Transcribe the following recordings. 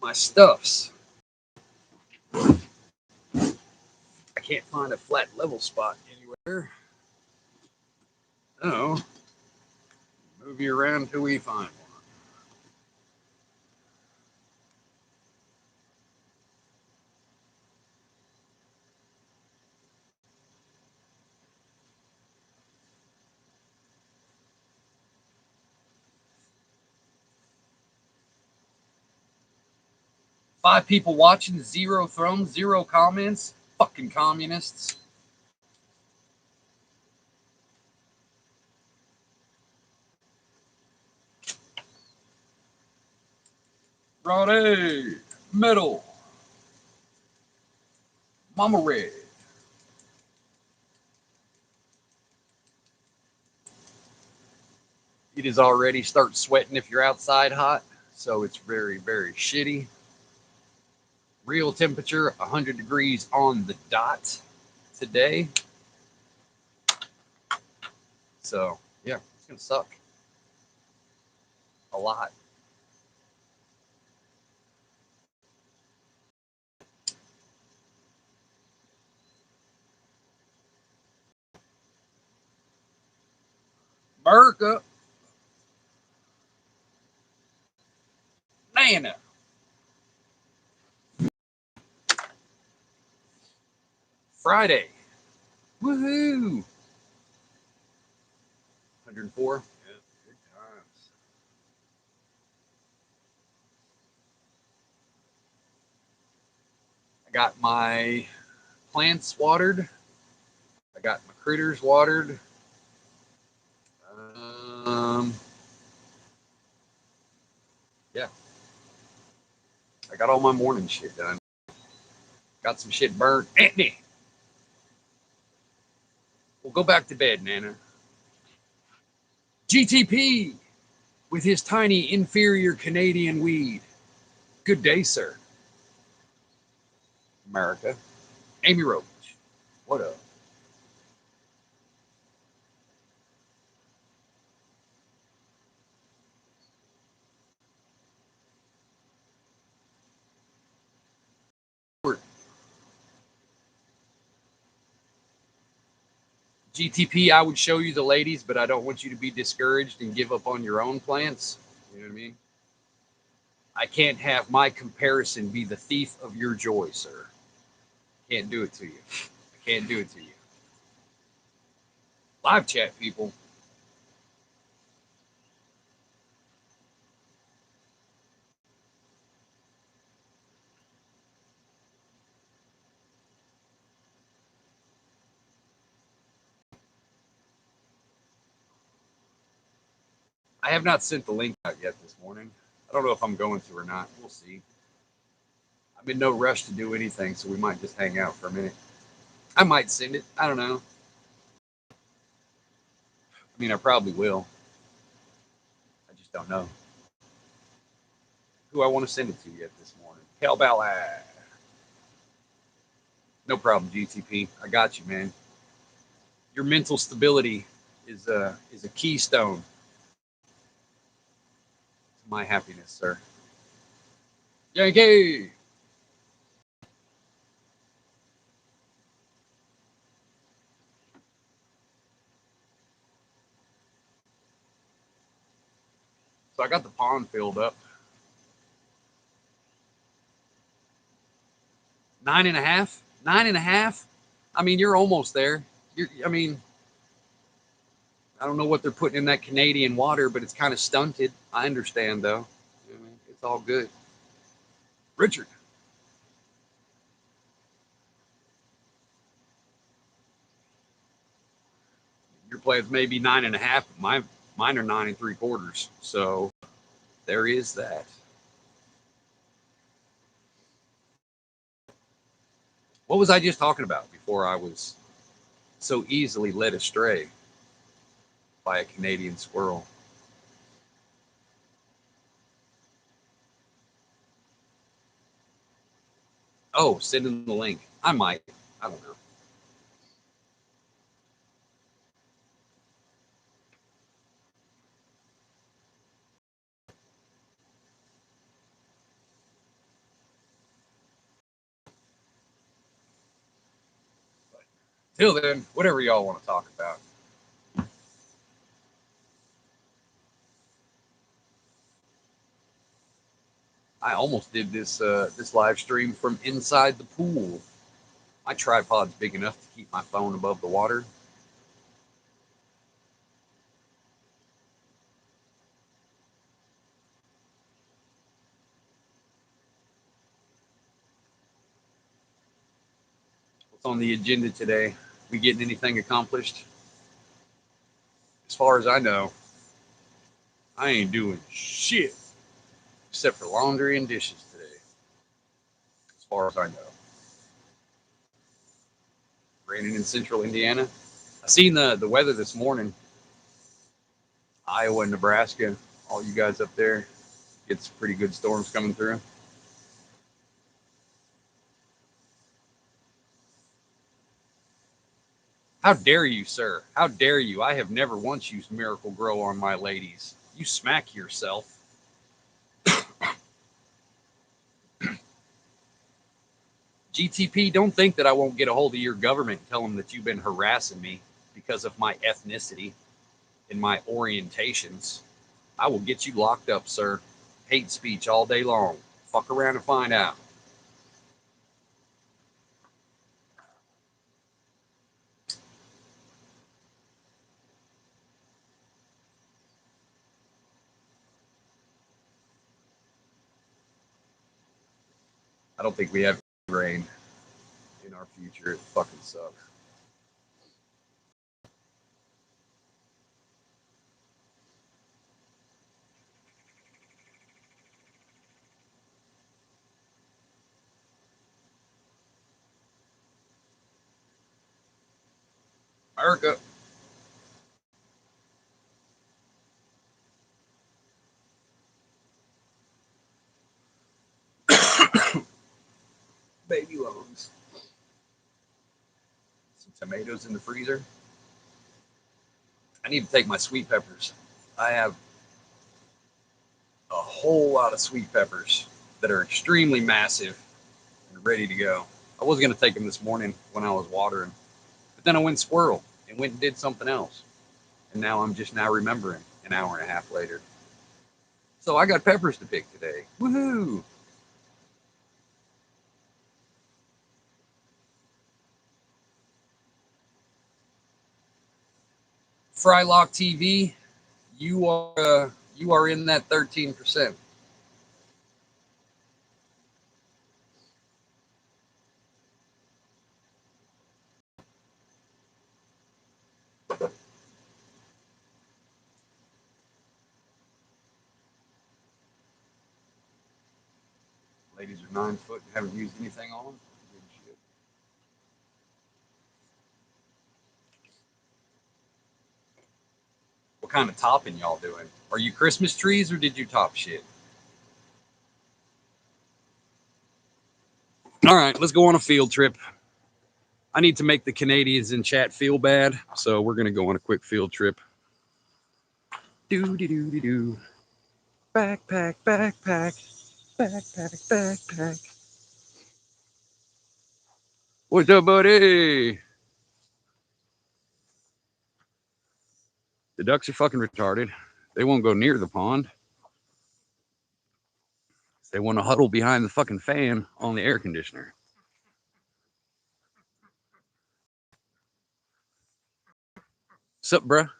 my stuffs. I can't find a flat level spot anywhere. Oh, move you around till we find one. 5 people watching, 0 thumbs, 0 comments. Fucking communists. Rod Metal. Mama Red. It is already start sweating if you're outside hot, so it's very, very shitty. Real temperature 100 degrees on the dot today. So, yeah, it's going to suck a lot. America. Nana. Friday. Woohoo. 104. Yeah, good times. I got my plants watered. I got my critters watered. Yeah. I got all my morning shit done. Got some shit burnt. Anthony. We'll go back to bed, Nana. GTP with his tiny inferior Canadian weed. Good day, sir. America. Amy Roach. What up? GTP, I would show you the ladies, but I don't want you to be discouraged and give up on your own plans. You know what I mean? I can't have my comparison be the thief of your joy, sir. Can't do it to you. I can't do it to you. Live chat, people. I have not sent the link out yet this morning. I don't know if I'm going to or not. We'll see. I'm in no rush to do anything, so we might just hang out for a minute. I might send it. I don't know. I mean, I probably will. I just don't know who I want to send it to yet this morning. Cal Ballad. No problem, GTP. I got you, man. Your mental stability is a keystone to my happiness, sir. Yankee. So I got the pond filled up. 9.5. 9.5. I mean, you're almost there. I mean, I don't know what they're putting in that Canadian water, but it's kind of stunted. I understand, though. I mean, it's all good. Richard. Your plans may be 9.5, but mine are 9 3/4. So there is that. What was I just talking about before I was so easily led astray by a Canadian squirrel? Oh, send him the link. I might. I don't know. Till then, whatever y'all want to talk about. I almost did this live stream from inside the pool. My tripod's big enough to keep my phone above the water. What's on the agenda today? We getting anything accomplished? As far as I know, I ain't doing shit except for laundry and dishes today. As far as I know. Raining in central Indiana. I seen the weather this morning. Iowa and Nebraska, all you guys up there, get some pretty good storms coming through. How dare you, sir? How dare you? I have never once used Miracle Grow on my ladies. You smack yourself. GTP, don't think that I won't get a hold of your government and tell them that you've been harassing me because of my ethnicity and my orientations. I will get you locked up, sir. Hate speech all day long. Fuck around and find out. I don't think we have rain in our future. It fucking sucks. America. Baby loans. Some tomatoes in the freezer. I need to take my sweet peppers. I have a whole lot of sweet peppers that are extremely massive and ready to go. I was going to take them this morning when I was watering, but then I went squirrel and went and did something else. And now I'm just now remembering an hour and a half later. So I got peppers to pick today. Woohoo! Frylock TV, you are in that 13%. Ladies are 9 foot and haven't used anything on them. Good shit. What kind of topping y'all doing? Are you Christmas trees or did you top shit? All right, let's go on a field trip. I need to make the Canadians in chat feel bad, so we're gonna go on a quick field trip. Do do do do do. Backpack, backpack, backpack, backpack. What's up, buddy? The ducks are fucking retarded. They won't go near the pond. They want to huddle behind the fucking fan on the air conditioner. Sup, bruh?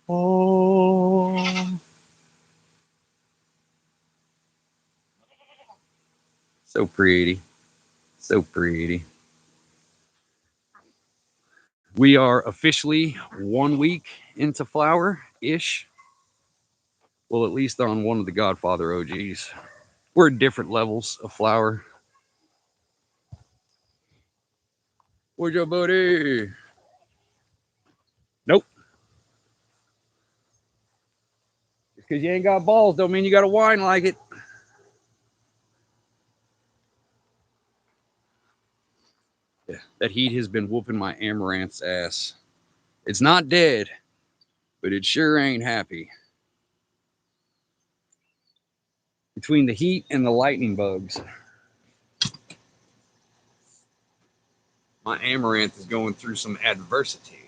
Oh. So pretty. So pretty. We are officially 1 week into flower ish. Well, at least on one of the Godfather OGs. We're at different levels of flower. Where's your buddy? Nope. Just because you ain't got balls don't mean you got to whine like it. Yeah, that heat has been whooping my amaranth's ass. It's not dead, but it sure ain't happy. between the heat and the lightning bugs. My amaranth is going through some adversity.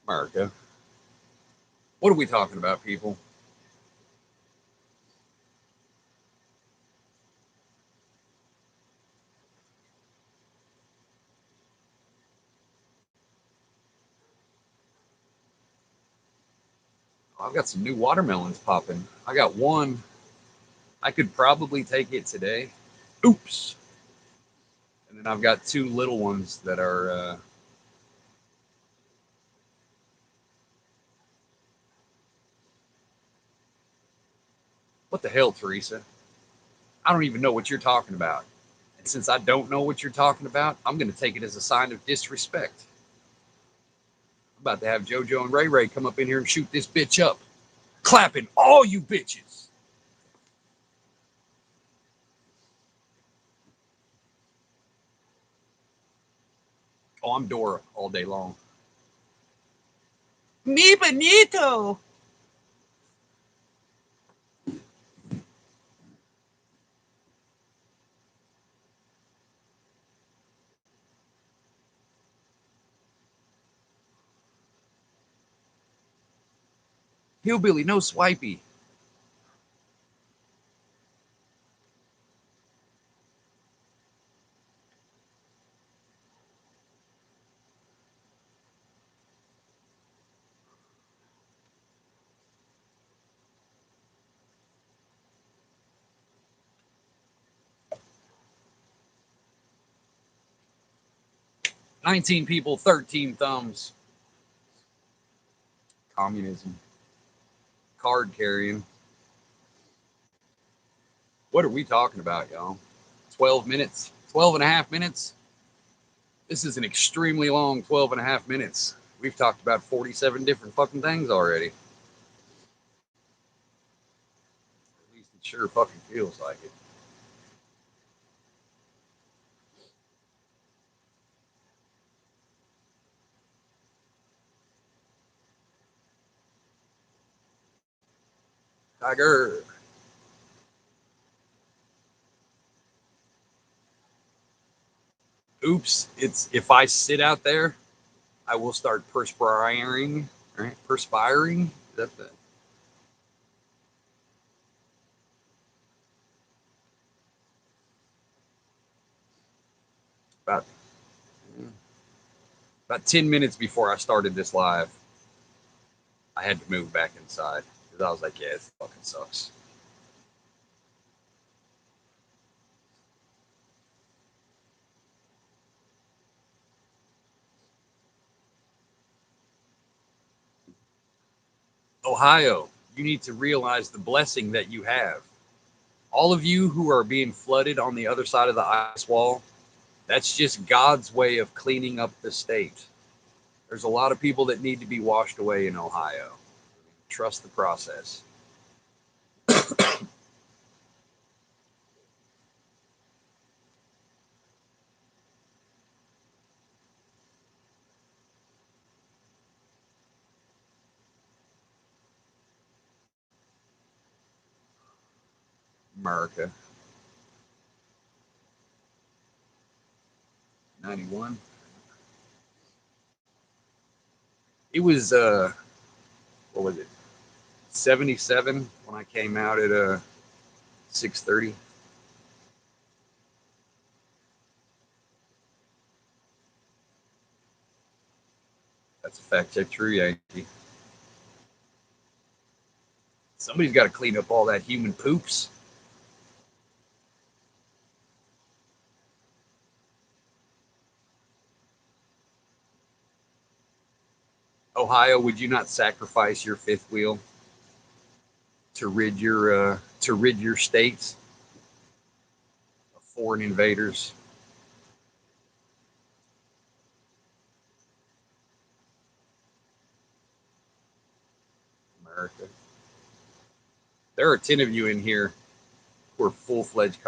America. What are we talking about, people? I've got some new watermelons popping. I got one. I could probably take it today. Oops. And then I've got two little ones that are. What the hell, Teresa? I don't even know what you're talking about. And since I don't know what you're talking about, I'm going to take it as a sign of disrespect. I'm about to have JoJo and Ray Ray come up in here and shoot this bitch up. Clapping all you bitches. Oh, I'm Dora all day long. Mi bonito. Hillbilly, no swipey. "19 people, 13 thumbs." Communism. Card carrying. What are we talking about, y'all? 12 minutes? 12 and a half minutes? This is an extremely long 12 and a half minutes. We've talked about 47 different fucking things already. At least it sure fucking feels like it. Tiger. Oops. It's if I sit out there, I will start perspiring. Right? Perspiring? Is that the about about 10 minutes before I started this live, I had to move back inside because I was like, yeah, it fucking sucks. Ohio, you need to realize the blessing that you have. All of you who are being flooded on the other side of the ice wall, that's just God's way of cleaning up the state. There's a lot of people that need to be washed away in Ohio. Trust the process. America. 91. It was what was it? 77 when I came out at 6:30. That's a fact check true, Yankee. Somebody's got to clean up all that human poops. Ohio, would you not sacrifice your fifth wheel to rid your states of foreign invaders? America. There are 10 of you in here who are full-fledged.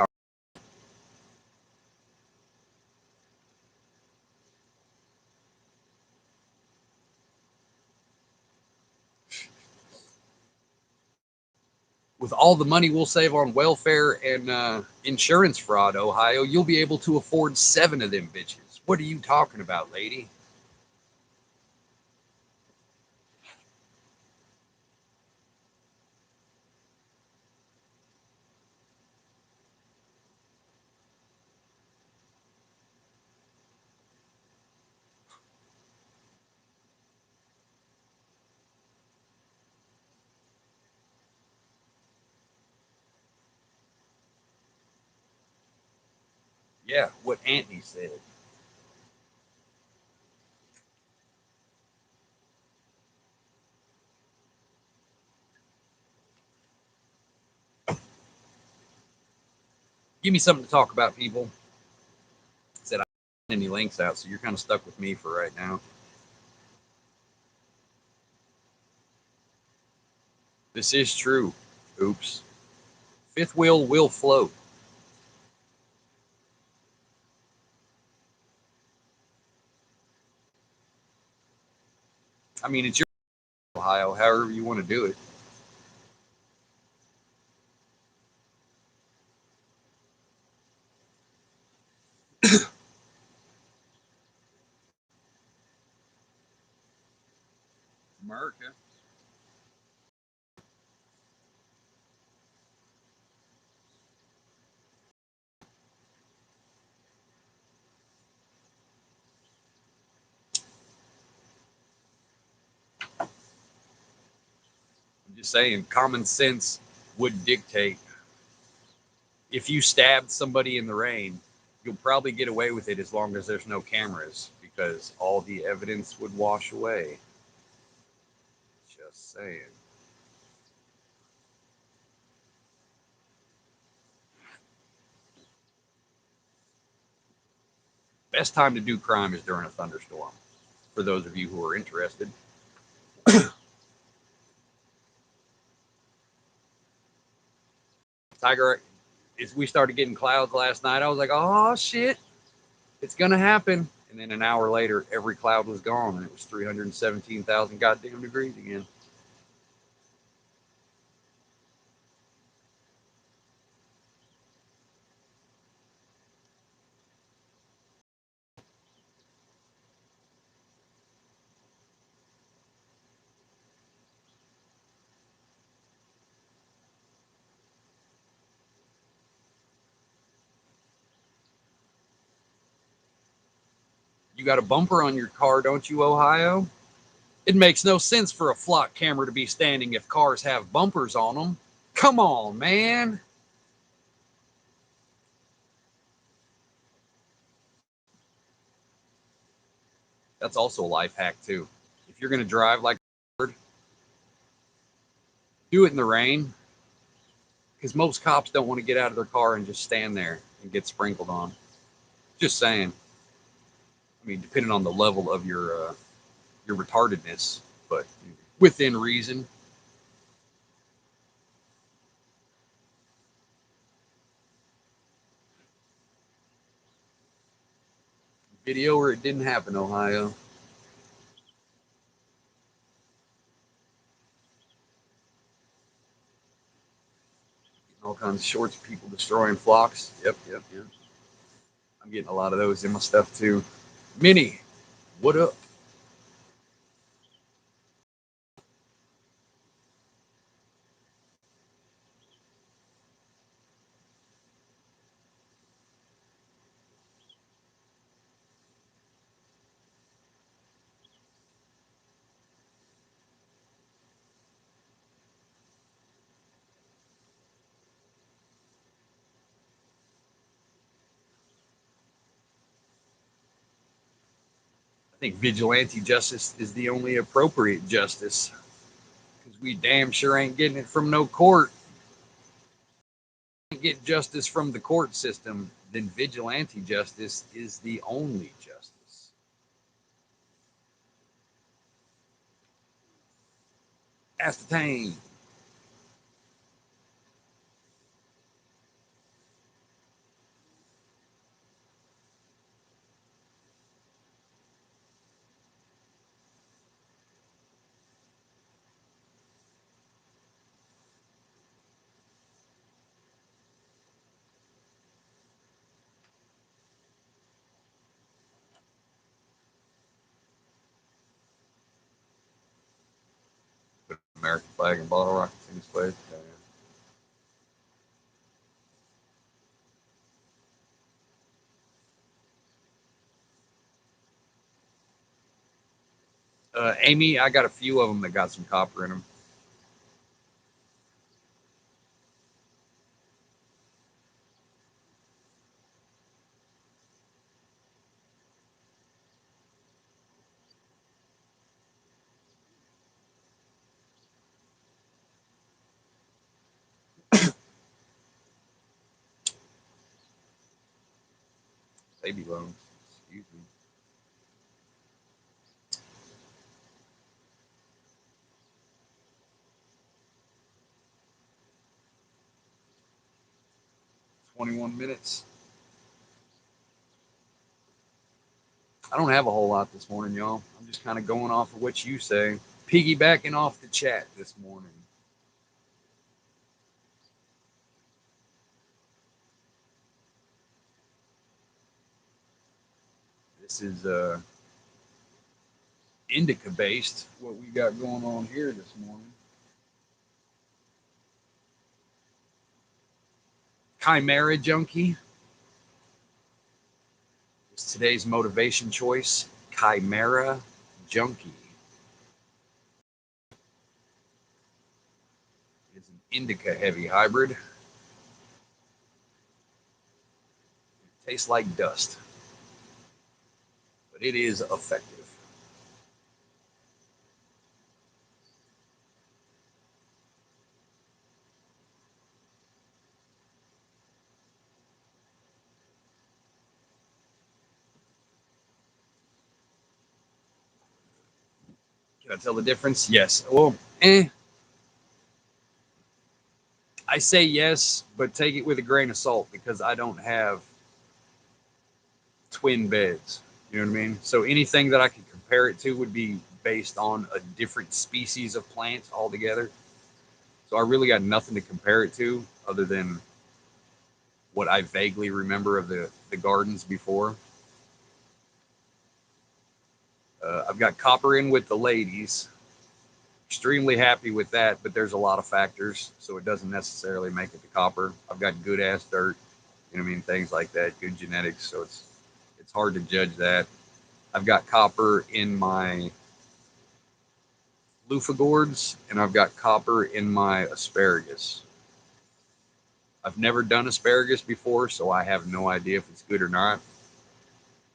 With all the money we'll save on welfare and insurance fraud, Ohio, you'll be able to afford 7 of them bitches. What are you talking about, lady? Yeah, what Anthony said. Give me something to talk about, people. Said I didn't any links out, so you're kind of stuck with me for right now. This is true. Oops. Fifth wheel will float. I mean, it's your Ohio, however you want to do it. America. I'm just saying, common sense would dictate if you stabbed somebody in the rain, you'll probably get away with it as long as there's no cameras because all the evidence would wash away. Just saying. Best time to do crime is during a thunderstorm, for those of you who are interested. Tiger, as we started getting clouds last night, I was like, oh shit, it's gonna happen. And then an hour later, every cloud was gone, and it was 317,000 goddamn degrees again. You got a bumper on your car, don't you, Ohio? It makes no sense for a flock camera to be standing if cars have bumpers on them. Come on, man. That's also a life hack, too. If you're going to drive like a bird, do it in the rain because most cops don't want to get out of their car and just stand there and get sprinkled on. Just saying. I mean, depending on the level of your retardedness, but within reason. Video where it didn't happen, Ohio. All kinds of shorts, people destroying flocks. Yep, yep, yep. I'm getting a lot of those in my stuff too. Minnie, what up? I think vigilante justice is the only appropriate justice because we damn sure ain't getting it from no court. Get justice from the court system, then vigilante justice is the only justice. Ascertain. flag and bottle rockets in his place. Amy, I got a few of them that got some copper in them. Baby loans. Excuse me. $21. I don't have a whole lot this morning, y'all. I'm just kind of going off of what you say, piggybacking off the chat this morning. This is indica based, what we got going on here this morning. Chimera Junkie is today's motivation choice. Chimera Junkie is an indica heavy hybrid. It tastes like dust, but it is effective. Can I tell the difference? Yes. Well, I say yes, but take it with a grain of salt because I don't have twin beds. You know what I mean? So anything that I could compare it to would be based on a different species of plants altogether. So I really got nothing to compare it to other than what I vaguely remember of the gardens before. I've got copper in with the ladies. Extremely happy with that, but there's a lot of factors, so it doesn't necessarily make it the copper. I've got good ass dirt, you know what I mean, things like that, good genetics, so it's hard to judge that. I've got copper in my loofah gourds, and I've got copper in my asparagus. I've never done asparagus before, so I have no idea if it's good or not.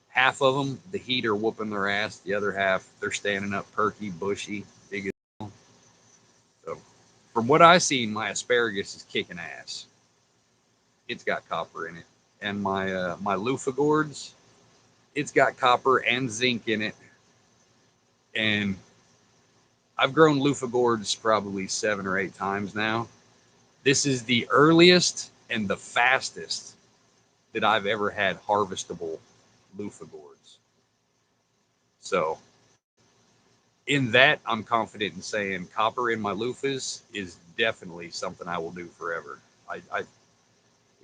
Half of them, the heat are whooping their ass. The other half, they're standing up perky, bushy, big as hell. So, from what I've seen, my asparagus is kicking ass. It's got copper in it, and my loofah gourds, it's got copper and zinc in it. And I've grown loofah gourds probably 7 or 8 times now. This is the earliest and the fastest that I've ever had harvestable loofah gourds. So, in that, I'm confident in saying copper in my loofahs is definitely something I will do forever. It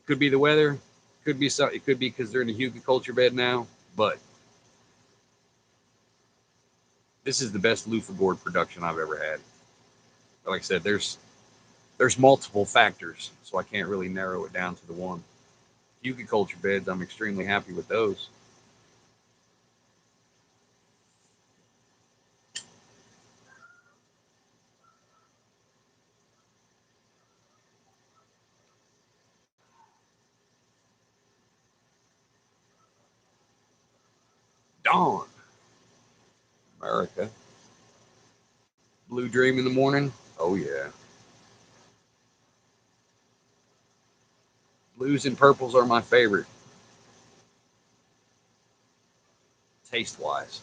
could be the weather, could be so, it could be because they're in a hugelkultur bed now, but this is the best loofah gourd production I've ever had. But like I said, there's multiple factors, so I can't really narrow it down to the one. Hugelkultur beds, I'm extremely happy with those. Dawn, America. Blue Dream in the morning. Oh yeah. Blues and purples are my favorite, taste wise.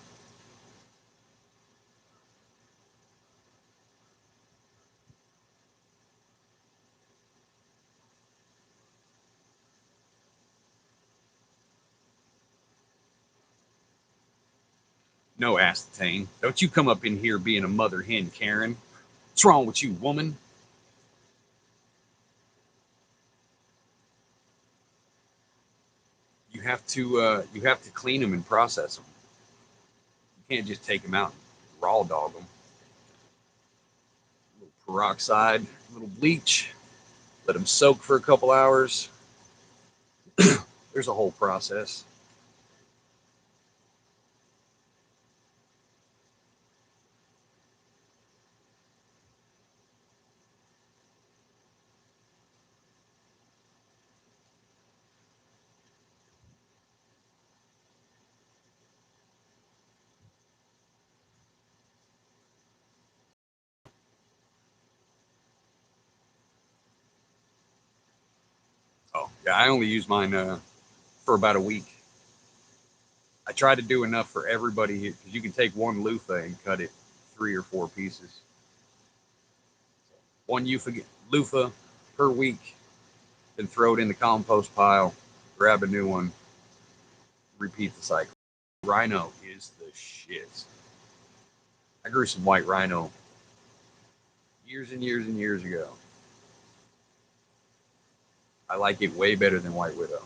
No, aspartame. Don't you come up in here being a mother hen, Karen. What's wrong with you, woman? You have to clean them and process them. You can't just take them out and raw dog them. A little peroxide, a little bleach, let them soak for a couple hours. There's a whole process. Oh, yeah, I only use mine for about a week. I try to do enough for everybody because you can take one loofah and cut it 3 or 4 pieces. One loofah per week, then throw it in the compost pile, grab a new one, repeat the cycle. Rhino is the shit. I grew some white rhino years and years and years ago. I like it way better than white widow.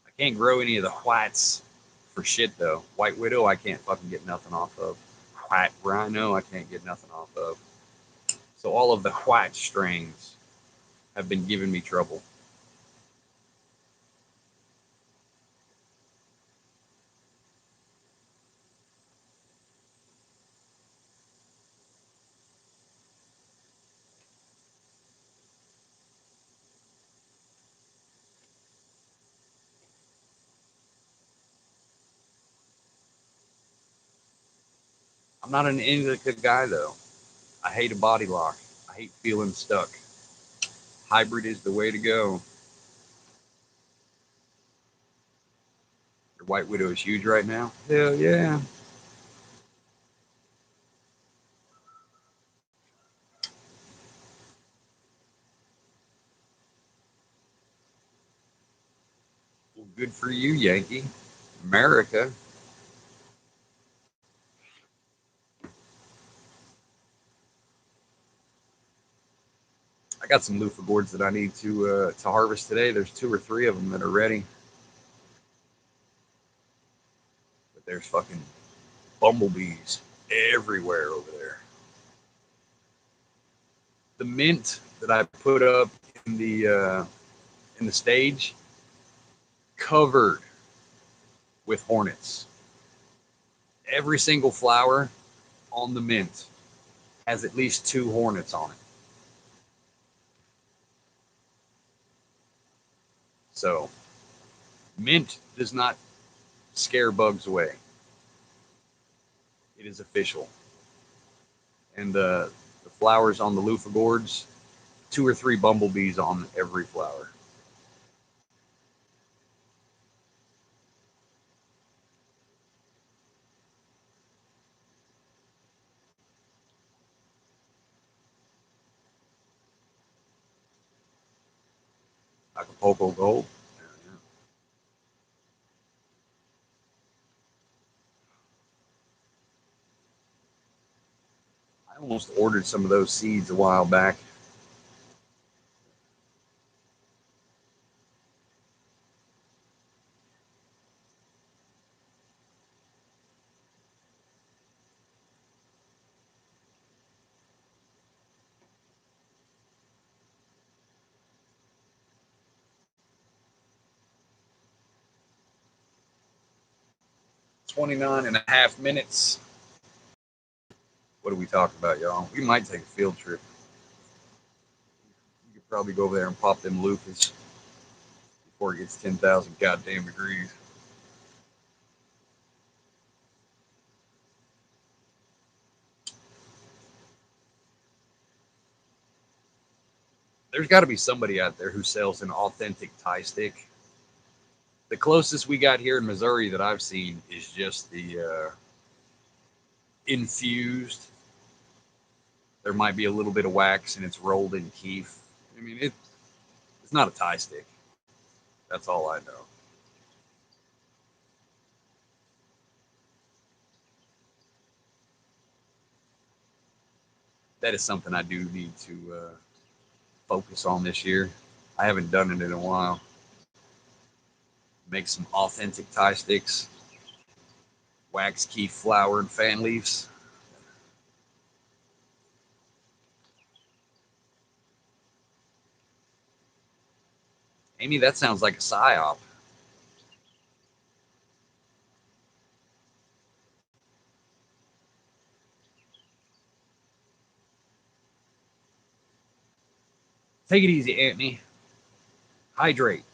I can't grow any of the whites for shit though. White widow, I can't fucking get nothing off of. White rhino, I can't get nothing off of. So all of the white strains have been giving me trouble. I'm not an indica guy though. I hate a body lock. I hate feeling stuck. Hybrid is the way to go. Your white widow is huge right now. Hell yeah. Well, good for you, Yankee. America. I got some loofah gourds that I need to harvest today. There's 2 or 3 of them that are ready, but there's fucking bumblebees everywhere over there. The mint that I put up in the stage covered with hornets. Every single flower on the mint has at least 2 hornets on it. So mint does not scare bugs away. It is official. And the flowers on the loofah gourds, 2 or 3 bumblebees on every flower. Acapulco Gold. Yeah. I almost ordered some of those seeds a while back. "29 and a half minutes. What do we talk about, y'all? We might take a field trip. We could probably go over there and pop them loofahs before it gets 10,000 goddamn degrees. There's got to be somebody out there who sells an authentic Thai stick. The closest we got here in Missouri that I've seen is just the infused. There might be a little bit of wax and it's rolled in keef. I mean, it's not a Thai stick. That's all I know. That is something I do need to focus on this year. I haven't done it in a while. Make some authentic Thai sticks. wax key flower and fan leaves. Amy, that sounds like a psyop. Take it easy, Anthony. Hydrate.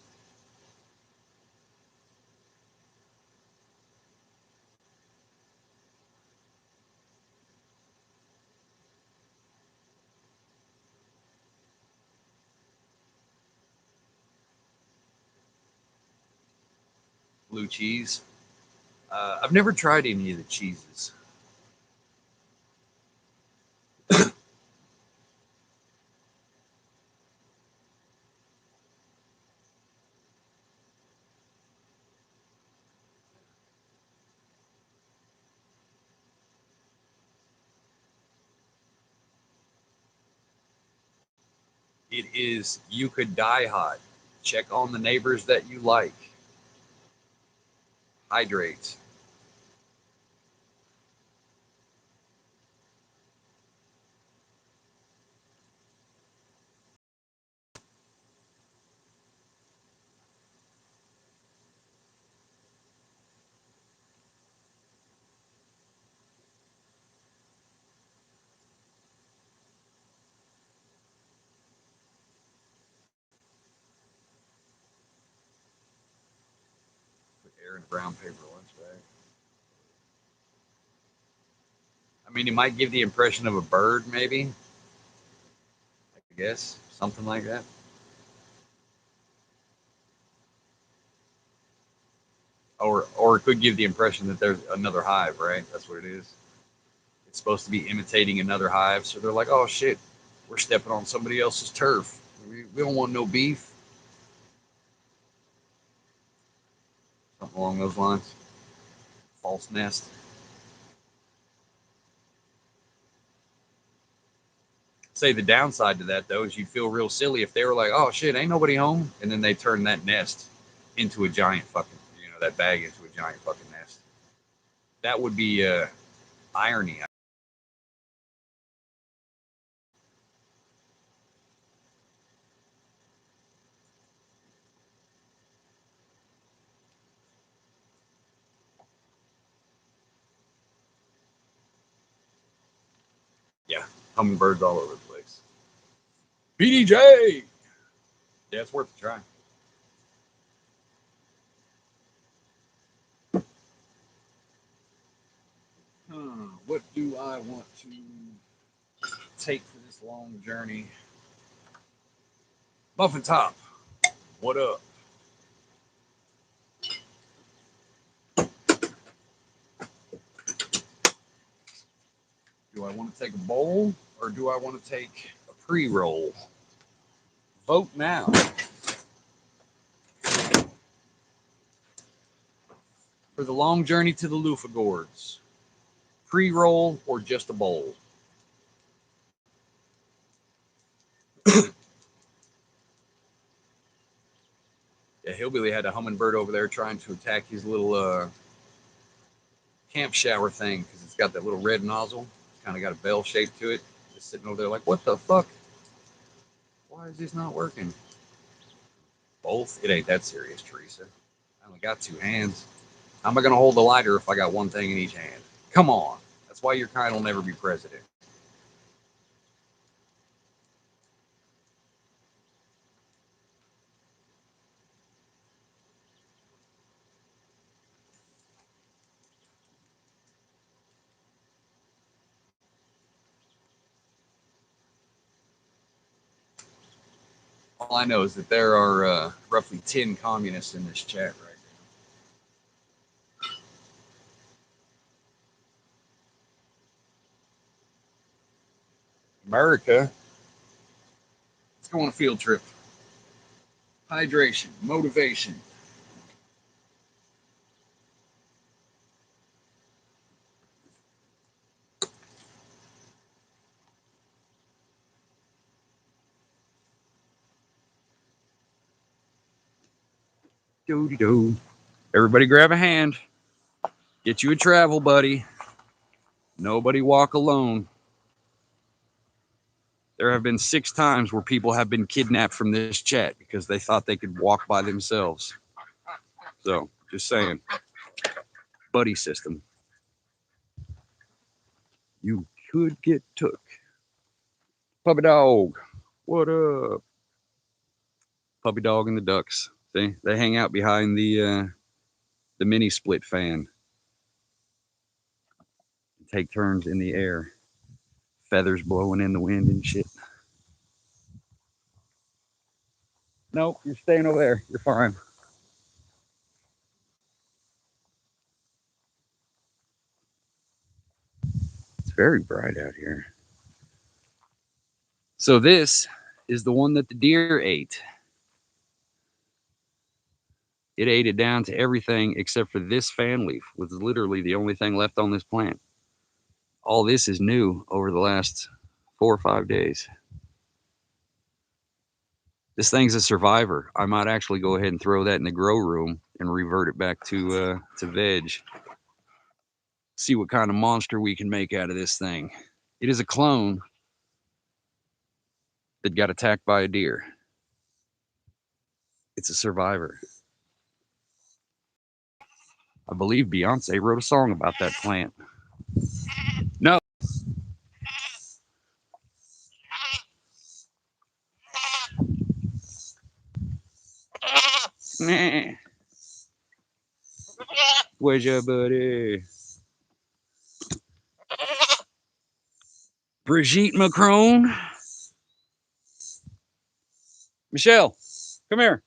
Blue cheese. I've never tried any of the cheeses. It is You Could Die Hot. Check on the neighbors that you like. Hydrate. Put air in a brown paper lunch bag. I mean, it might give the impression of a bird, maybe. I guess something like that. Or it could give the impression that there's another hive, right? That's what it is. It's supposed to be imitating another hive, so they're like, "Oh shit, we're stepping on somebody else's turf. We don't want no beef." Something along those lines. False nest. Say the downside to that though is you'd feel real silly if they were like, "Oh shit, ain't nobody home," and then they turn that nest into a giant fucking, that bag into a giant fucking nest. That would be irony. Yeah, hummingbirds all over the place. BDJ. Yeah, it's worth a try. What do I want to take for this long journey? Muffin Top, what up? Do I want to take a bowl or do I want to take a pre roll? Vote now. For the long journey to the Lufa Gourds, pre roll or just a bowl? Yeah, Hillbilly had a hummingbird over there trying to attack his little camp shower thing because it's got that little red nozzle. It's kind of got a bell shape to it. Just sitting over there like, what the fuck? Why is this not working? Both? It ain't that serious, Teresa. I only got two hands. How am I going to hold the lighter if I got one thing in each hand? Come on. That's why your kind will never be president. All I know is that there are roughly 10 communists in this chat right now. America, let's go on a field trip. Hydration, motivation. Do do. Everybody grab a hand. Get you a travel buddy. Nobody walk alone. There have been 6 times where people have been kidnapped from this chat because they thought they could walk by themselves. So, just saying. Buddy system. You could get took. Puppy dog. What up? Puppy dog and the ducks. They hang out behind the mini split fan. Take turns in the air. Feathers blowing in the wind and shit. Nope, you're staying over there. You're fine. It's very bright out here. So this is the one that the deer ate. It ate it down to everything except for this fan leaf, was literally the only thing left on this plant. All this is new over the last 4 or 5 days. This thing's a survivor. I might actually go ahead and throw that in the grow room and revert it back to veg. See what kind of monster we can make out of this thing. It is a clone that got attacked by a deer. It's a survivor. I believe Beyonce wrote a song about that plant. No. Nah. Where's your buddy? Brigitte Macron. Michelle, come here.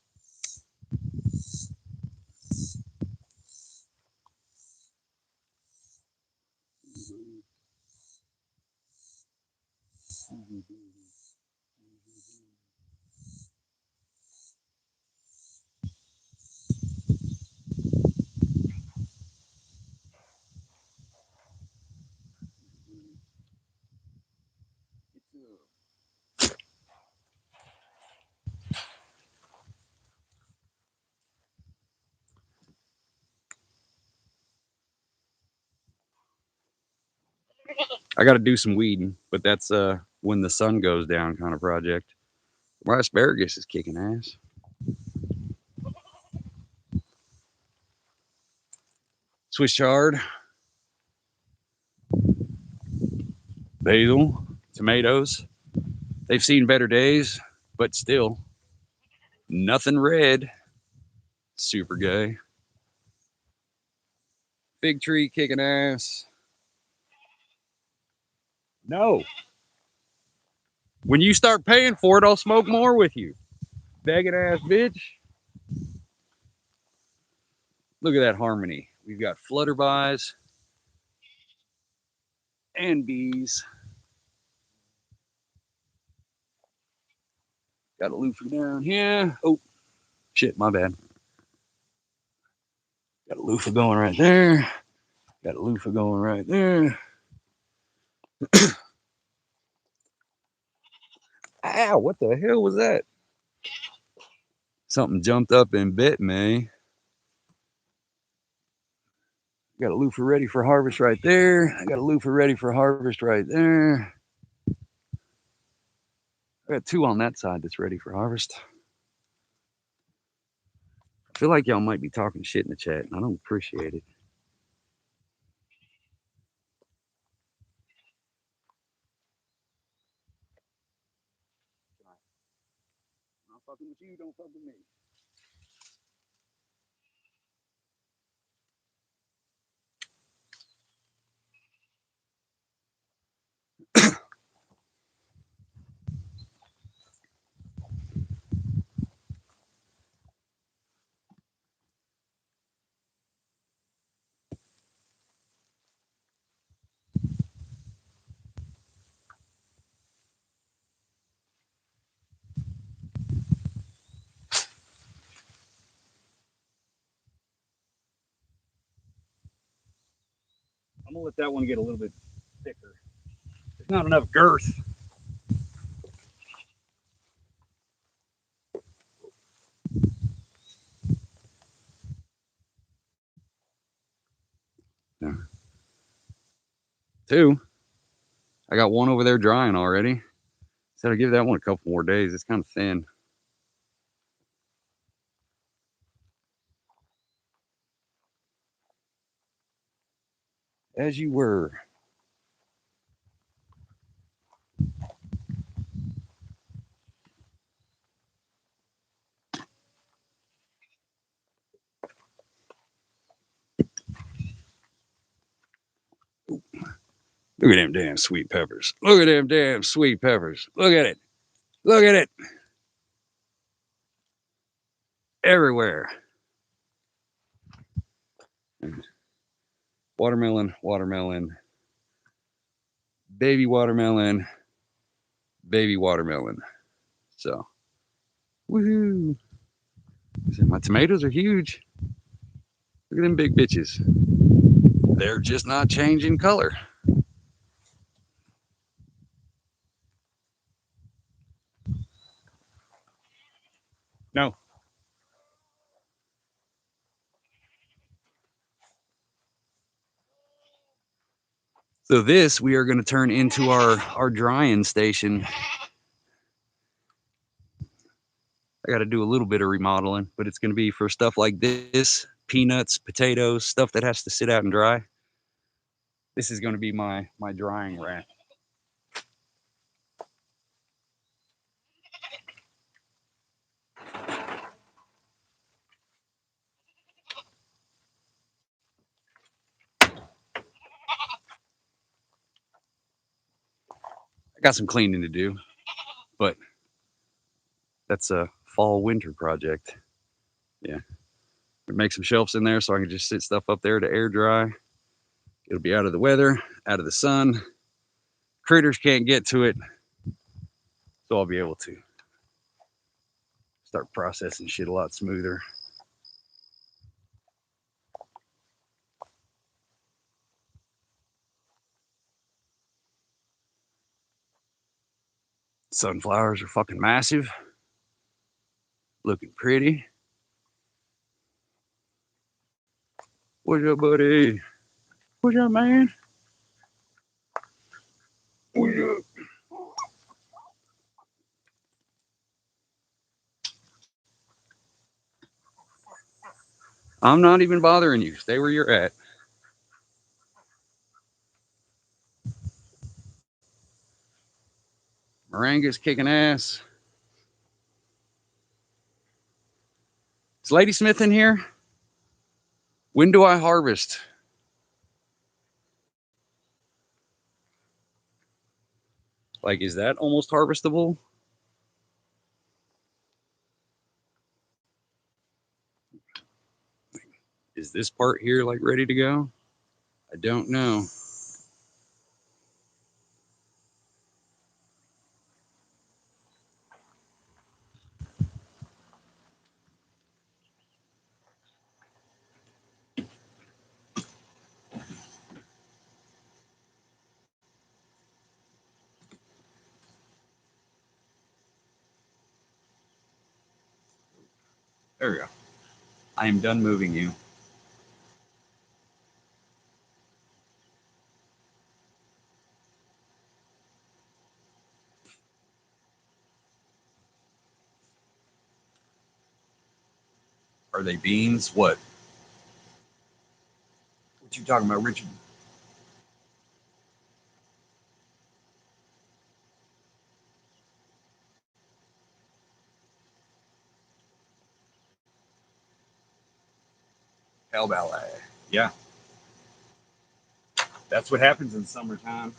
I got to do some weeding, but that's when the sun goes down kind of project. My asparagus is kicking ass. Swiss chard, basil, tomatoes. They've seen better days, but still nothing red. Super gay. Fig tree kicking ass. No. When you start paying for it, I'll smoke more with you. Begging ass bitch. Look at that harmony. We've got flutterbys and bees. Got a loofah down here. Oh, shit, my bad. Got a loofah going right there. Got a loofah going right there. Ow, what the hell was that? Something jumped up and bit me. Got a loofah ready for harvest right there. I got a loofah ready for harvest right there. I got 2 on that side that's ready for harvest. I feel like y'all might be talking shit in the chat, and I don't appreciate it. I'm not fucking with you, don't fuck with me. I'm gonna let that one get a little bit thicker. There's not enough girth. 2. I got one over there drying already. Said I'll give that one a couple more days. It's kind of thin. As you were. Look at them damn sweet peppers. Look at them damn sweet peppers. Look at it. Look at it. Everywhere. Watermelon, watermelon, baby watermelon, baby watermelon. So, woohoo. My tomatoes are huge. Look at them big bitches. They're just not changing color. No. So this we are going to turn into our drying station. I got to do a little bit of remodeling, but it's going to be for stuff like this, peanuts, potatoes, stuff that has to sit out and dry. This is going to be my drying rack. I got some cleaning to do, but that's a fall winter project. Yeah. Make some shelves in there so I can just sit stuff up there to air dry. It'll be out of the weather, out of the sun. Critters can't get to it. So I'll be able to start processing shit a lot smoother. Sunflowers are fucking massive. Looking pretty. What's up, buddy? What's up, man? What's up? I'm not even bothering you. Stay where you're at. Moringa's kicking ass. Is Ladysmith in here? When do I harvest? Like, is that almost harvestable? Is this part here like ready to go? I don't know. There we go. I am done moving you. Are they beans? What? What you talking about, Richard? Hell ballet. Yeah. That's what happens in summertime.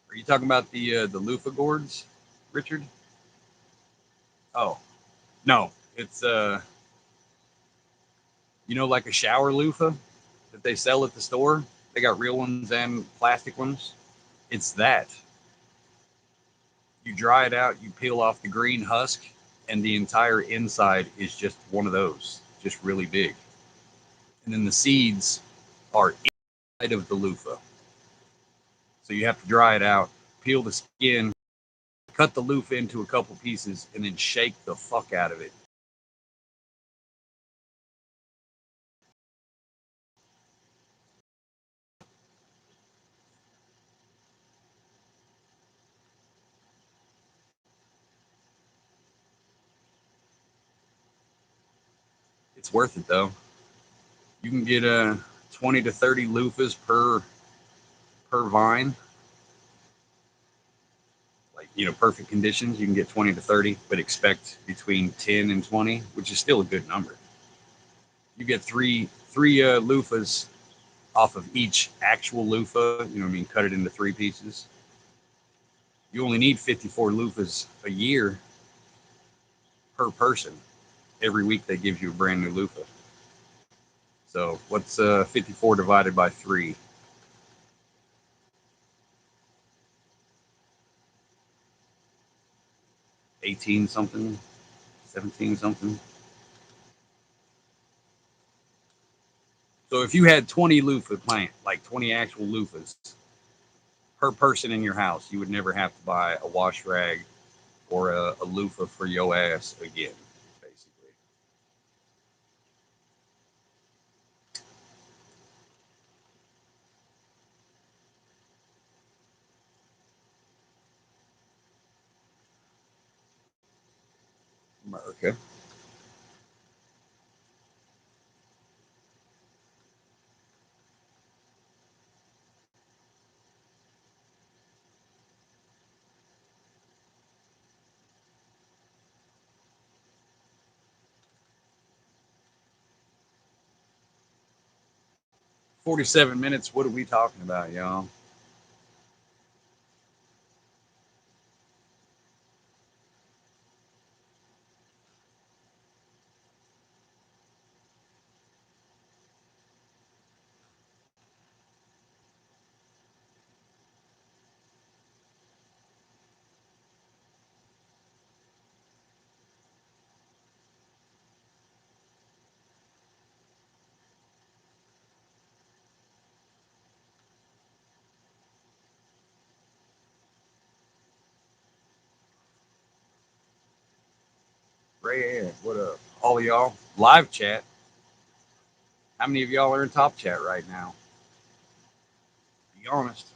Are you talking about the loofah gourds, Richard? Oh, no. It's like a shower loofah that they sell at the store. They got real ones and plastic ones. It's that. You dry it out, you peel off the green husk, and the entire inside is just one of those, just really big. And then the seeds are inside of the loofah. So you have to dry it out, peel the skin, cut cut the loofah into a couple pieces, and then shake the fuck out of it. It's worth it though. You can get 20 to 30 loofahs per vine. Like, you know, perfect conditions, you can get 20 to 30, but expect between 10 and 20, which is still a good number. You get three loofahs off of each actual loofah. You know what I mean? Cut it into three pieces. You only need 54 loofahs a year per person. Every week they give you a brand new loofah. So what's 54 divided by 3? 18 something, 17 something. So if you had 20 loofah plant, like 20 actual loofahs per person in your house, you would never have to buy a wash rag or a loofah for your ass again, basically. America. 47 minutes. What are we talking about, y'all? Ray Ed, what up? All of y'all. Live chat. How many of y'all are in top chat right now? Be honest.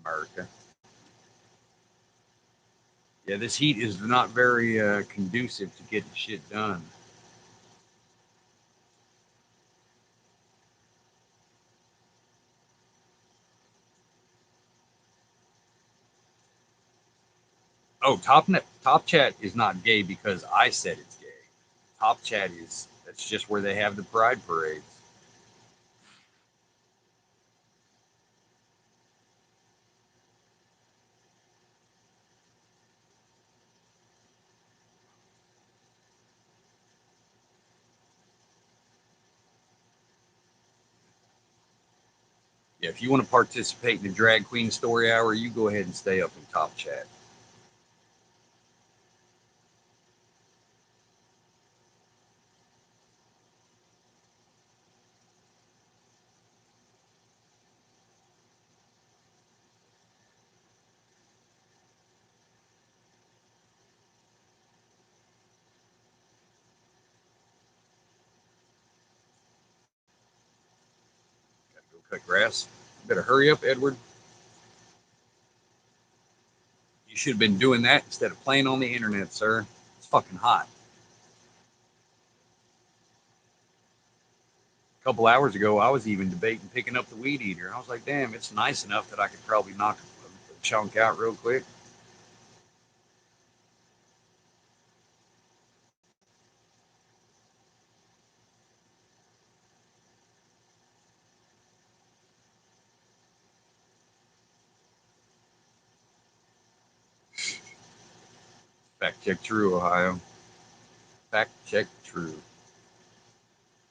America. Yeah, this heat is not very conducive to getting shit done. Oh, top chat is not gay because I said it's gay. Top chat is that's just where they have the pride parades. Yeah, if you want to participate in the drag queen story hour, you go ahead and stay up in top chat. Gotta go cut grass. You better hurry up, Edward. You should have been doing that instead of playing on the internet, sir. It's fucking hot. A couple hours ago, I was even debating picking up the weed eater. I was like, damn, it's nice enough that I could probably knock a chunk out real quick. Fact check true, Ohio. Fact check true.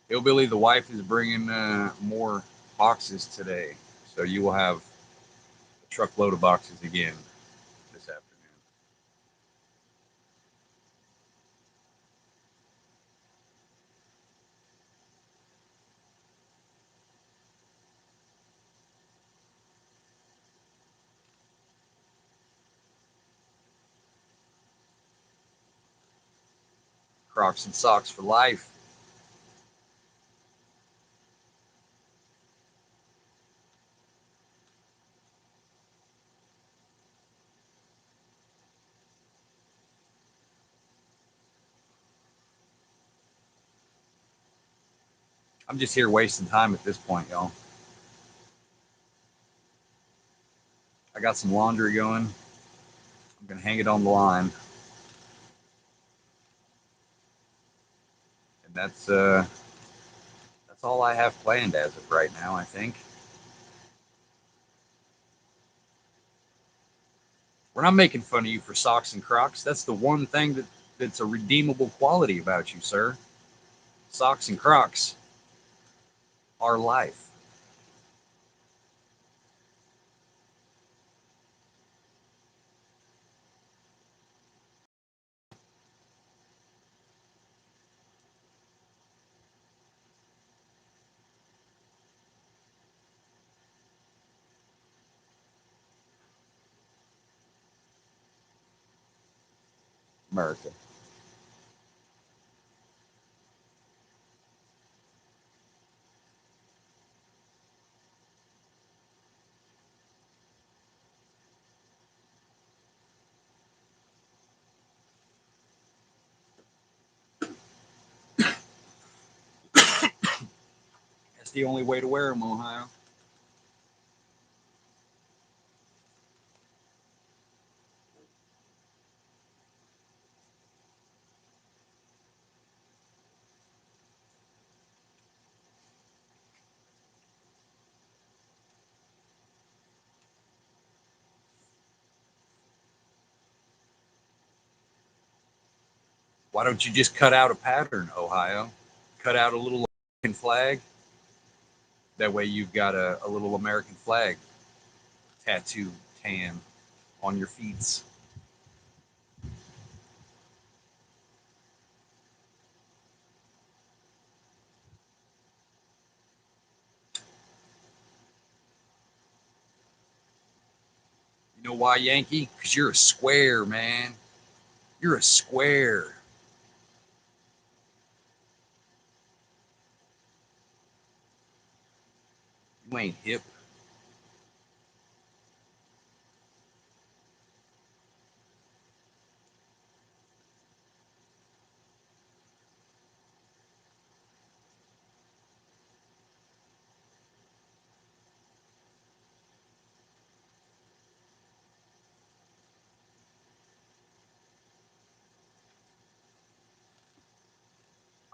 Hillbilly, the wife is bringing more boxes today, so you will have a truckload of boxes again this afternoon. Crocs and socks for life. I'm just here wasting time at this point, y'all. I got some laundry going. I'm gonna hang it on the line, and that's all I have planned as of right now. I think we're not making fun of you for socks and Crocs. That's the one thing that's a redeemable quality about you, sir. Socks and Crocs are life. America. That's the only way to wear them, Ohio. Why don't you just cut out a pattern, Ohio? Cut out a little American flag. That way you've got a little American flag tattoo tan on your feet. You know why, Yankee? Because you're a square, man. You're a square. You ain't hip.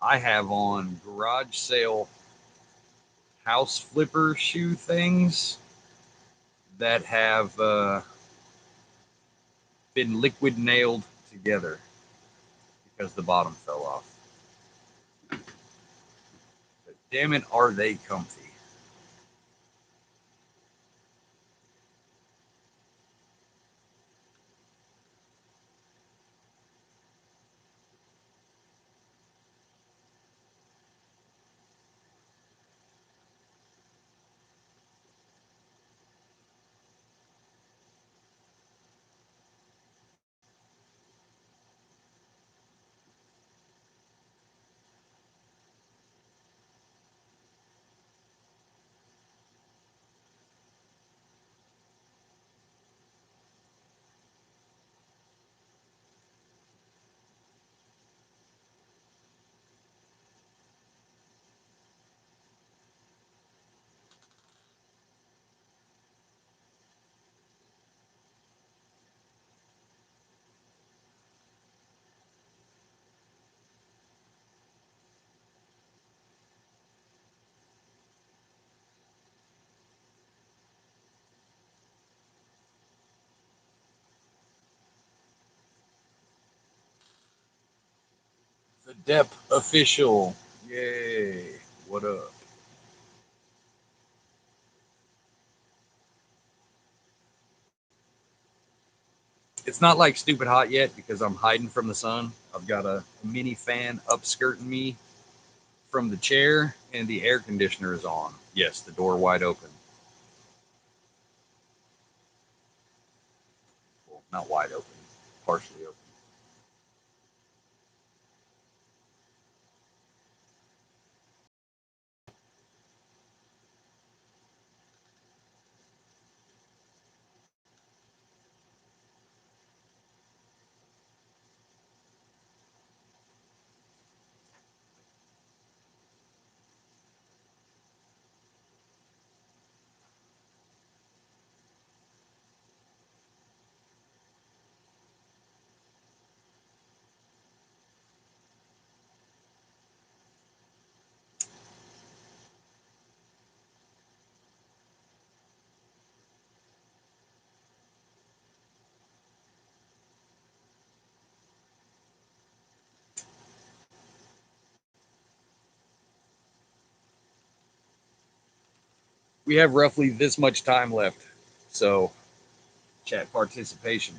I have on garage sale house flipper shoe things that have been liquid nailed together because the bottom fell off. But damn it, are they comfy? Dep official. Yay. What up? It's not like stupid hot yet because I'm hiding from the sun. I've got a mini fan upskirting me from the chair, and the air conditioner is on. Yes, the door wide open. Well, not wide open, partially open. We have roughly this much time left. So, chat participation.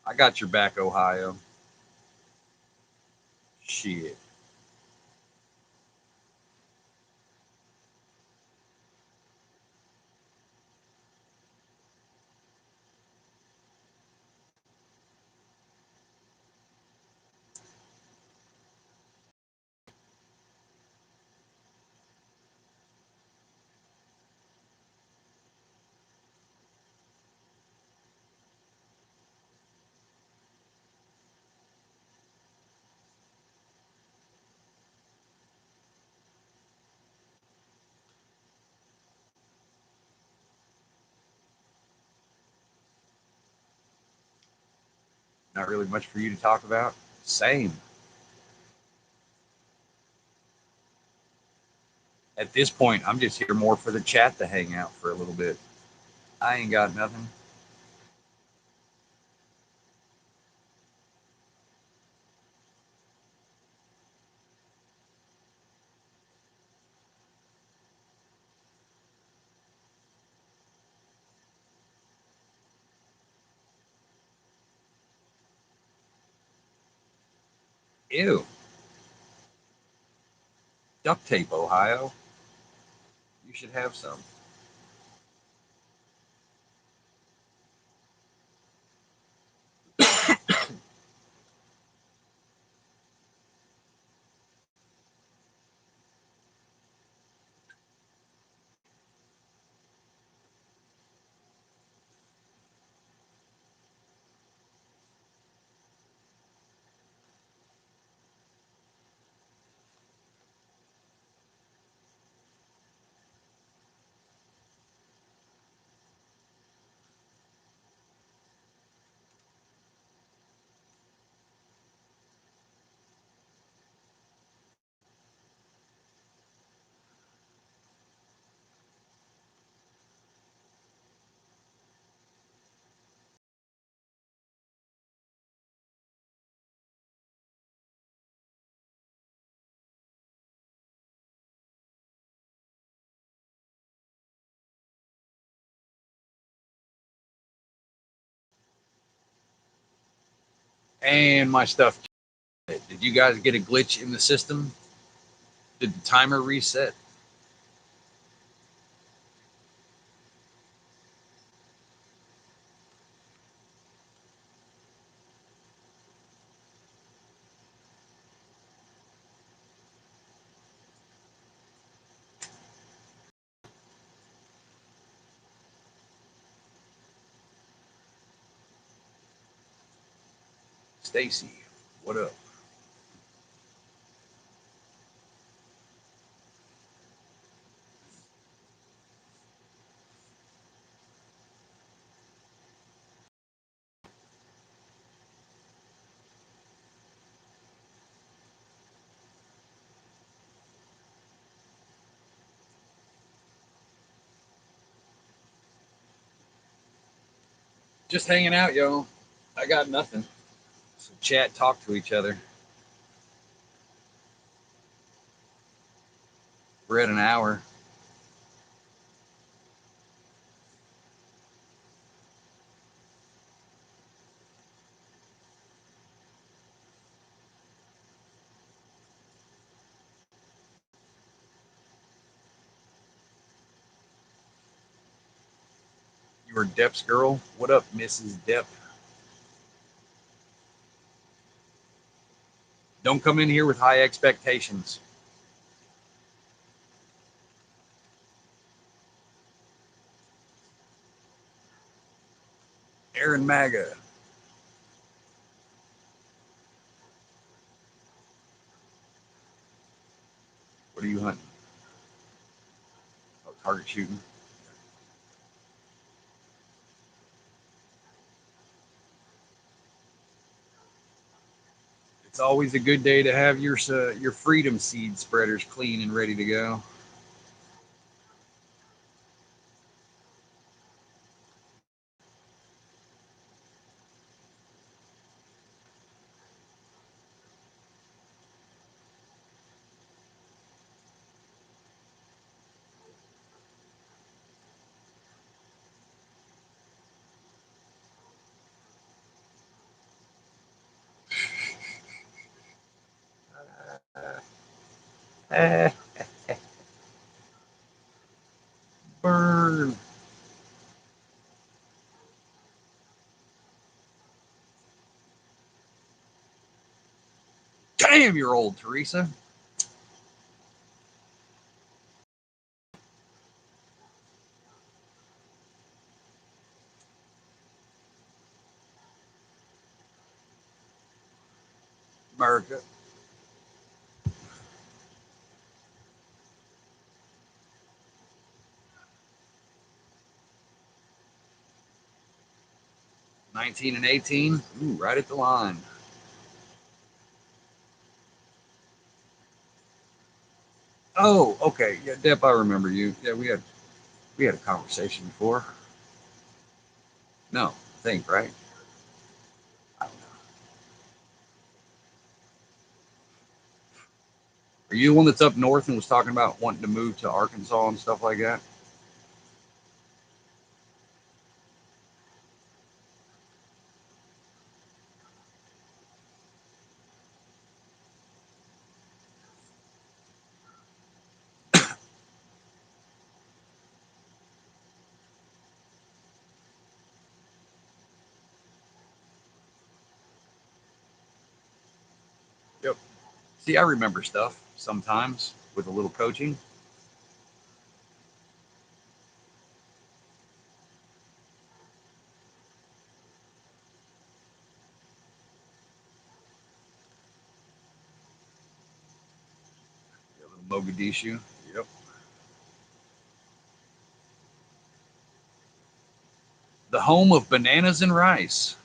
I got your back, Ohio. Shit. Not really much for you to talk about. Same. At this point, I'm just here more for the chat to hang out for a little bit. I ain't got nothing. Ew. Duct tape, Ohio. You should have some. And my stuff. Did you guys get a glitch in the system? Did the timer reset? Stacy, what up? Just hanging out, yo. I got nothing. So chat, talk to each other. We're at an hour. You were Depp's girl. What up, Mrs. Depp? Don't come in here with high expectations. Aaron Maga. What are you hunting? Oh, target shooting. It's always a good day to have your freedom seed spreaders clean and ready to go. Eh, burn. Damn, you're old, Teresa. America. 19 and 18. Ooh, right at the line. Oh, okay. Yeah, Depp, I remember you. Yeah, we had a conversation before. No, I think, right? I don't know. Are you the one that's up north and was talking about wanting to move to Arkansas and stuff like that? Yep. See, I remember stuff sometimes with a little coaching. A little Mogadishu. Yep. The home of bananas and rice.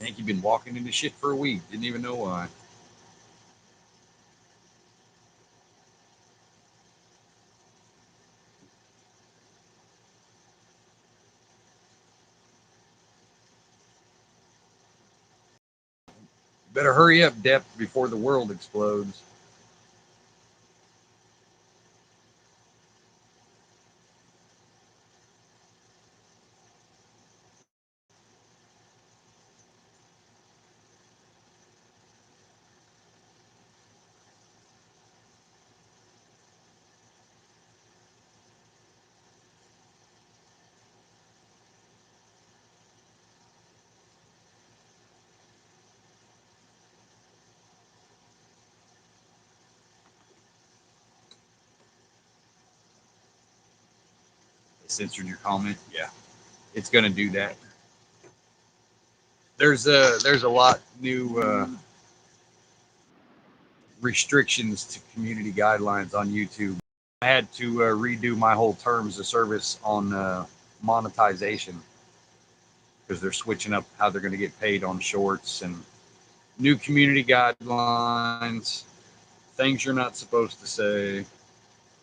I think you've been walking into shit for a week. Didn't even know why. Better hurry up, Depp, before the world explodes. censored your comment. Yeah, it's gonna do that. There's a lot new restrictions to community guidelines on YouTube. I had to redo my whole terms of service on monetization because they're switching up how they're going to get paid on shorts and new community guidelines, things you're not supposed to say,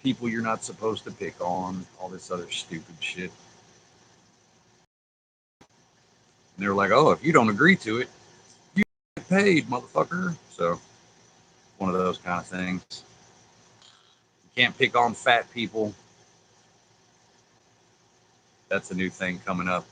people you're not supposed to pick on, all this other stupid shit. And they're like, oh, if you don't agree to it, you get paid, motherfucker. So, one of those kind of things. You can't pick on fat people. That's a new thing coming up.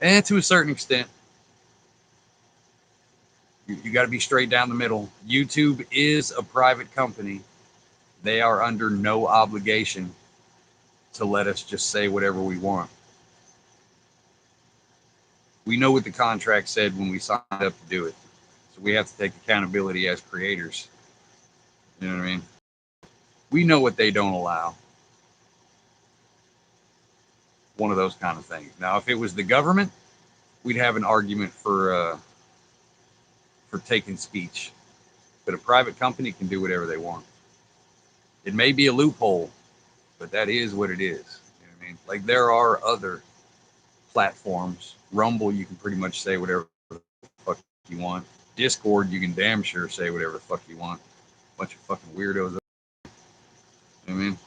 And to a certain extent, you got to be straight down the middle. YouTube is a private company. They are under no obligation to let us just say whatever we want. We know what the contract said when we signed up to do it. So we have to take accountability as creators. You know what I mean? We know what they don't allow. One of those kind of things. Now, if it was the government, we'd have an argument for taking speech. But a private company can do whatever they want. It may be a loophole, but that is what it is. You know what I mean? Like there are other platforms. Rumble, you can pretty much say whatever the fuck you want. Discord, you can damn sure say whatever the fuck you want. Bunch of fucking weirdos. You know what I mean?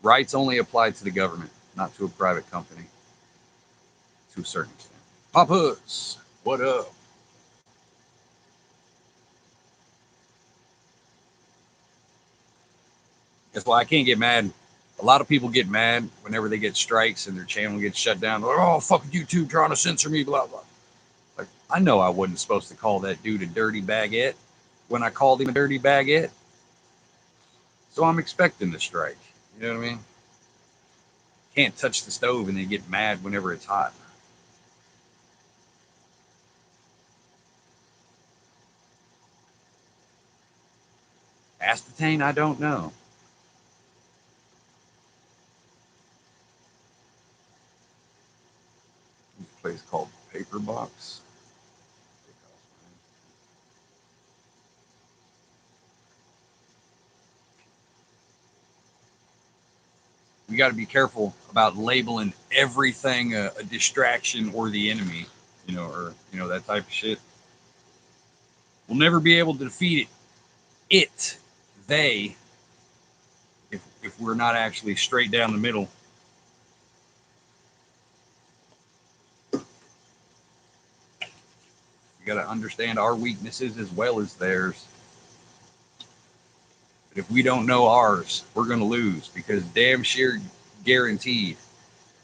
Rights only apply to the government, not to a private company, to a certain extent. Papas, what up? That's why I can't get mad. A lot of people get mad whenever they get strikes and their channel gets shut down. They're like, oh, fucking YouTube trying to censor me, blah, blah. Like, I know I wasn't supposed to call that dude a dirty baguette when I called him a dirty baguette. So I'm expecting the strike. You know what I mean? Can't touch the stove and then get mad whenever it's hot. Aspartame, I don't know. This place called Paper Box. We got to be careful about labeling everything a distraction or the enemy, or that type of shit. We'll never be able to defeat they, if we're not actually straight down the middle. You got to understand our weaknesses as well as theirs. But if we don't know ours, we're going to lose because damn sure guaranteed.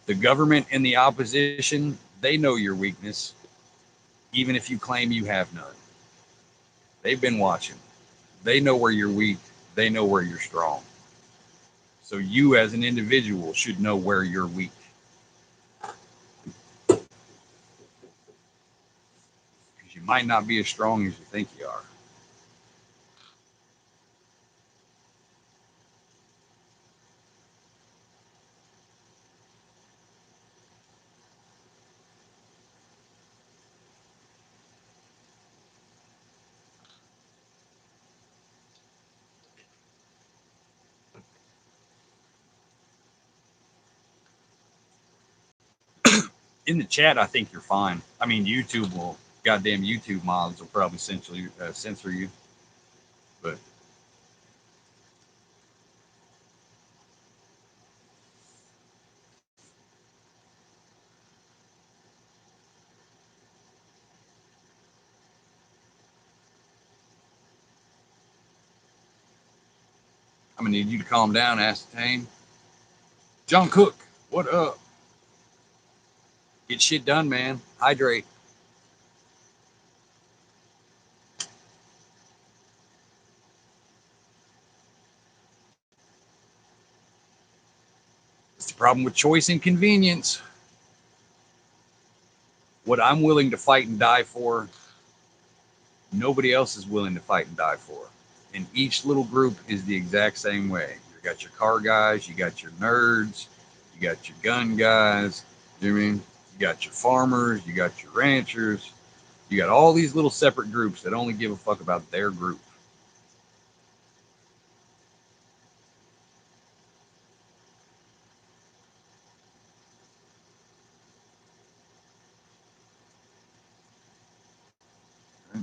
The government and the opposition, they know your weakness, even if you claim you have none. They've been watching. They know where you're weak. They know where you're strong. So you as an individual should know where you're weak. Because you might not be as strong as you think you are. In the chat, I think you're fine. I mean, goddamn YouTube mods will probably censor you. But I'm gonna need you to calm down, Aspartame. John Cook, what up? Get shit done, man. Hydrate. It's the problem with choice and convenience. What I'm willing to fight and die for, nobody else is willing to fight and die for. And each little group is the exact same way. You got your car guys, you got your nerds, you got your gun guys, you know what I mean? You got your farmers, you got your ranchers, you got all these little separate groups that only give a fuck about their group.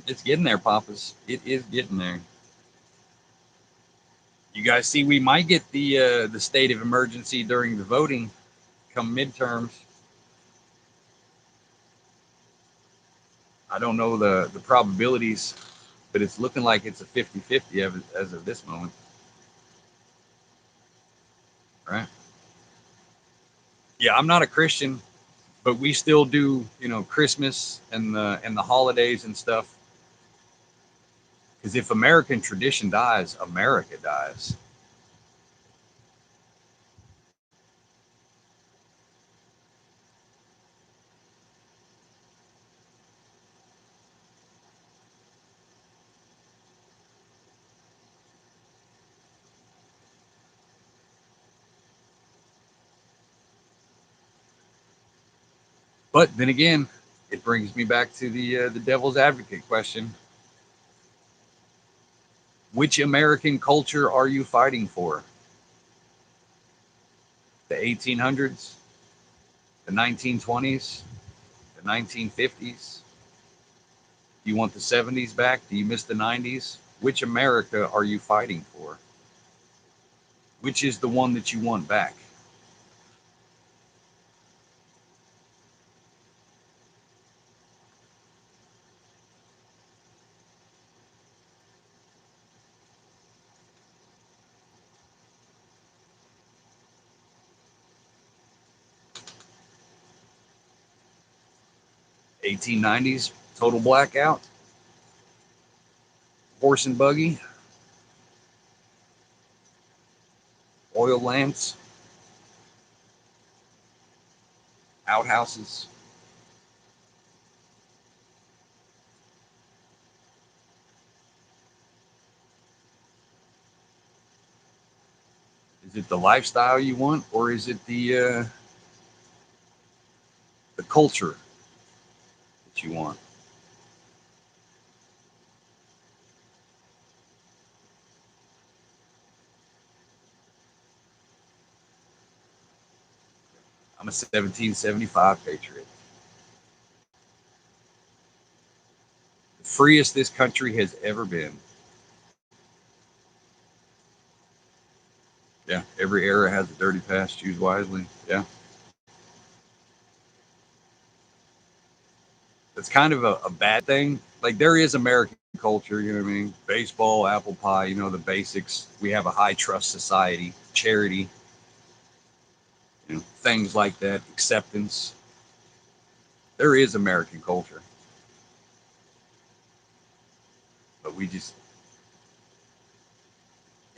It's getting there, Papas. It is getting there. You guys see, we might get the state of emergency during the voting come midterms. I don't know the probabilities, but it's looking like it's a 50-50 as of this moment, right? Yeah, I'm not a Christian, but we still do, Christmas and the holidays and stuff. Because if American tradition dies, America dies. But then again, it brings me back to the devil's advocate question. Which American culture are you fighting for? The 1800s, the 1920s, the 1950s? Do you want the 70s back? Do you miss the 90s? Which America are you fighting for? Which is the one that you want back? '80s, total blackout, horse and buggy, oil lamps, outhouses. Is it the lifestyle you want, or is it the culture that you want? I'm a 1775 patriot. The freest this country has ever been. Yeah, every era has a dirty past. Choose wisely. Yeah, that's kind of a bad thing. Like, there is American culture, you know what I mean? Baseball, apple pie, the basics. We have a high trust society, charity, things like that, acceptance. There is American culture, but we just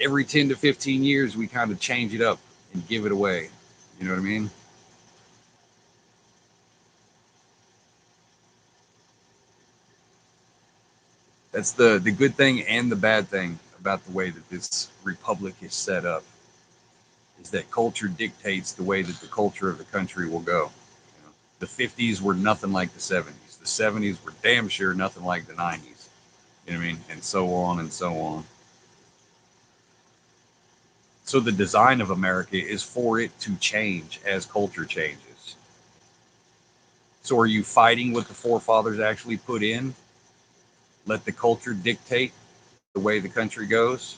every 10 to 15 years we kind of change it up and give it away. You know what I mean? That's the good thing and the bad thing about the way that this republic is set up, is that culture dictates the way that the culture of the country will go. The 50s were nothing like the 70s. The 70s were damn sure nothing like the 90s. You know what I mean? And so on and so on. So the design of America is for it to change as culture changes. So are you fighting what the forefathers actually put in? Let the culture dictate the way the country goes,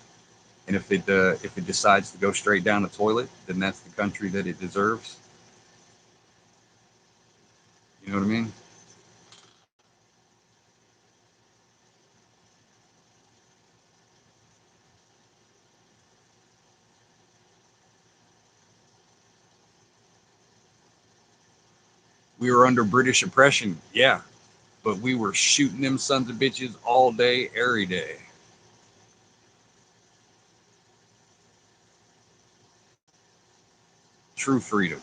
and if it decides to go straight down the toilet, then that's the country that it deserves. You know what I mean? We were under British oppression, yeah, but we were shooting them sons of bitches all day, every day. True freedom,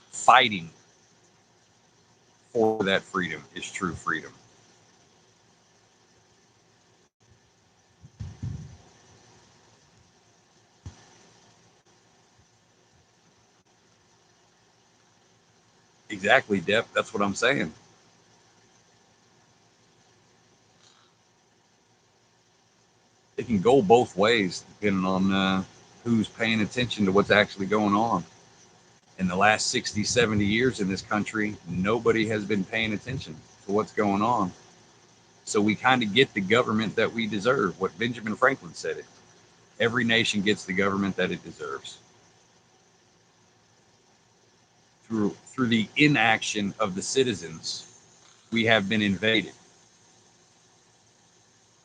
fighting for that freedom is true freedom. Exactly, Depp. That's what I'm saying. It can go both ways depending on who's paying attention to what's actually going on. In the last 60, 70 years in this country, nobody has been paying attention to what's going on. So we kind of get the government that we deserve. What Benjamin Franklin said it. Every nation gets the government that it deserves. Through the inaction of the citizens, we have been invaded.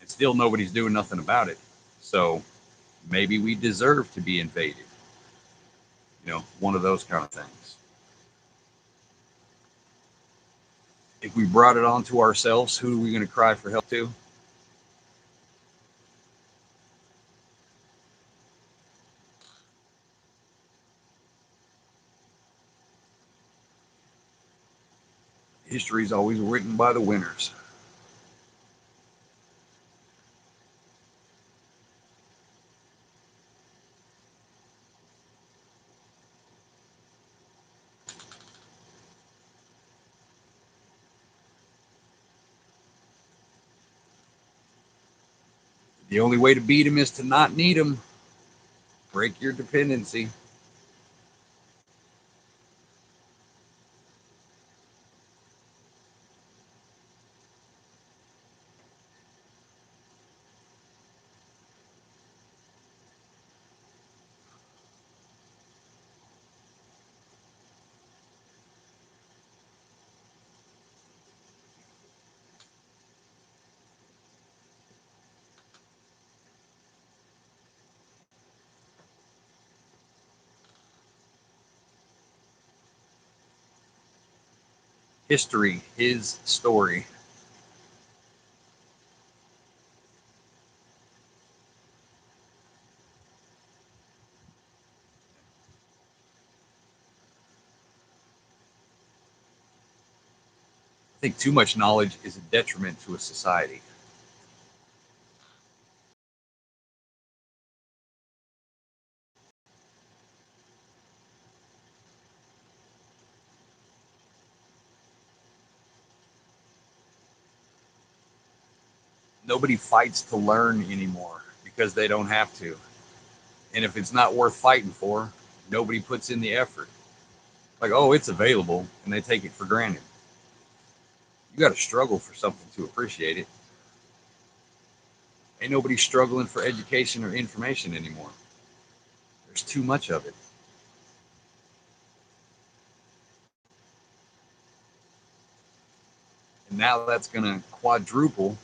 And still nobody's doing nothing about it. So maybe we deserve to be invaded. You know, one of those kind of things. If we brought it on to ourselves, who are we going to cry for help to? History is always written by the winners. The only way to beat them is to not need them. Break your dependency. History, his story. I think too much knowledge is a detriment to a society. Nobody fights to learn anymore because they don't have to. And if it's not worth fighting for, nobody puts in the effort. Like, oh, it's available, and they take it for granted. You got to struggle for something to appreciate it. Ain't nobody struggling for education or information anymore. There's too much of it. And now that's going to quadruple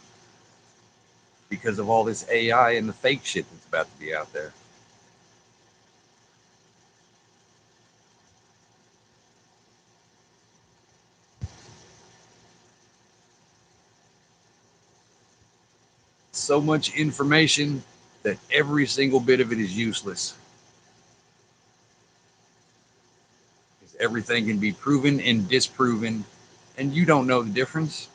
because of all this AI and the fake shit that's about to be out there. So much information that every single bit of it is useless. Because everything can be proven and disproven, and you don't know the difference.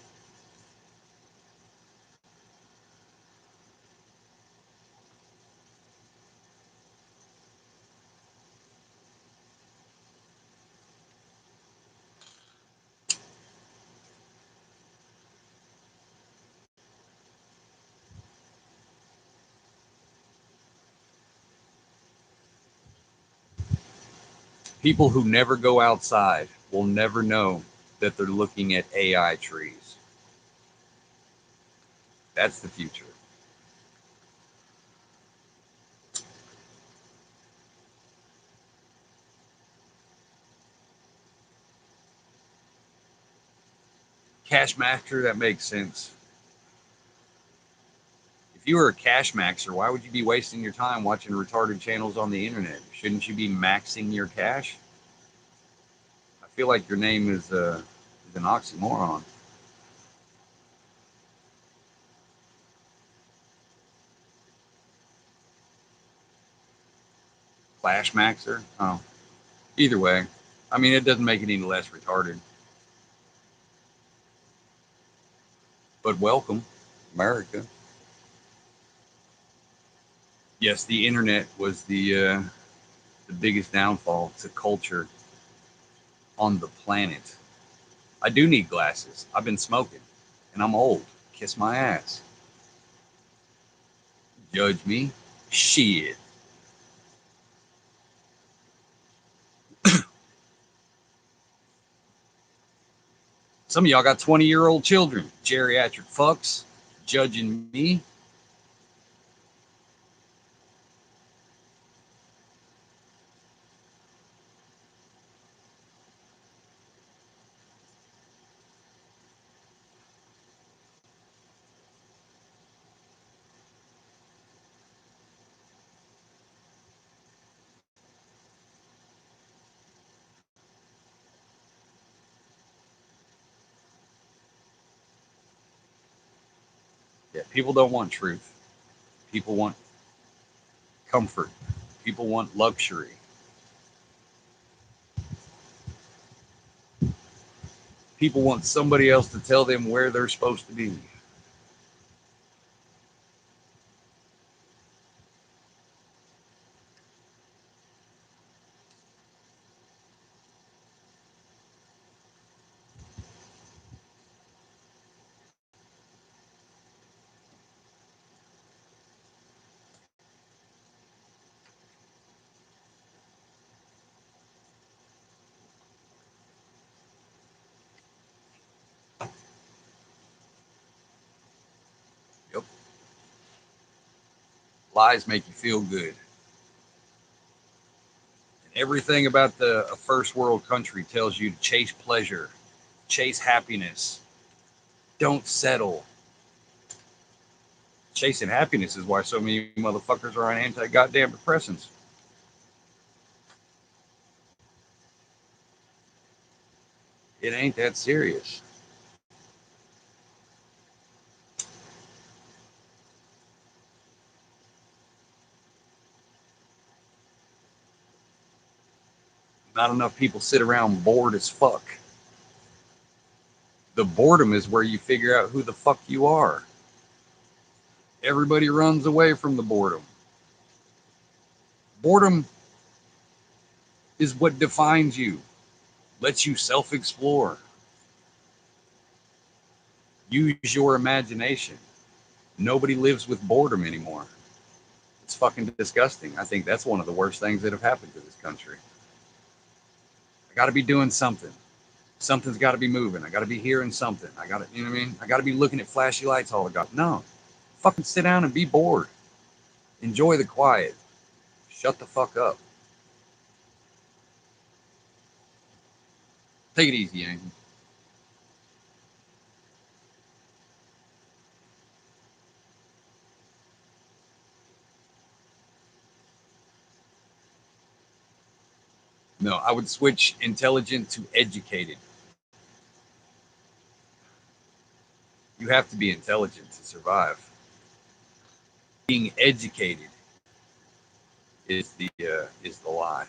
People who never go outside will never know that they're looking at AI trees. That's the future. Cash maxer, that makes sense. If you were a cash maxer, why would you be wasting your time watching retarded channels on the internet? Shouldn't you be maxing your cash? I feel like your name is an oxymoron. Flash maxer? Oh, either way. I mean, it doesn't make it any less retarded. But welcome, America. Yes, the internet was the biggest downfall to culture on the planet. I do need glasses. I've been smoking, and I'm old. Kiss my ass. Judge me? Shit. Some of y'all got 20-year-old children, geriatric fucks, judging me. Yeah, people don't want truth. People want comfort. People want luxury. People want somebody else to tell them where they're supposed to be. Yep. Lies make you feel good. And everything about a first world country tells you to chase pleasure, chase happiness, don't settle. Chasing happiness is why so many motherfuckers are on anti-goddamn depressants. It ain't that serious. Not enough people sit around bored as fuck. The boredom is where you figure out who the fuck you are. Everybody runs away from the boredom. Boredom is what defines you, lets you self explore, use your imagination. Nobody lives with boredom anymore. It's fucking disgusting. I think that's one of the worst things that have happened to this country. I got to be doing something. Something's got to be moving. I got to be hearing something. I got to, you know what I mean? I got to be looking at flashy lights all the time. No, fucking sit down and be bored. Enjoy the quiet. Shut the fuck up. Take it easy, Yankee. No, I would switch intelligent to educated. You have to be intelligent to survive. Being educated is the lie.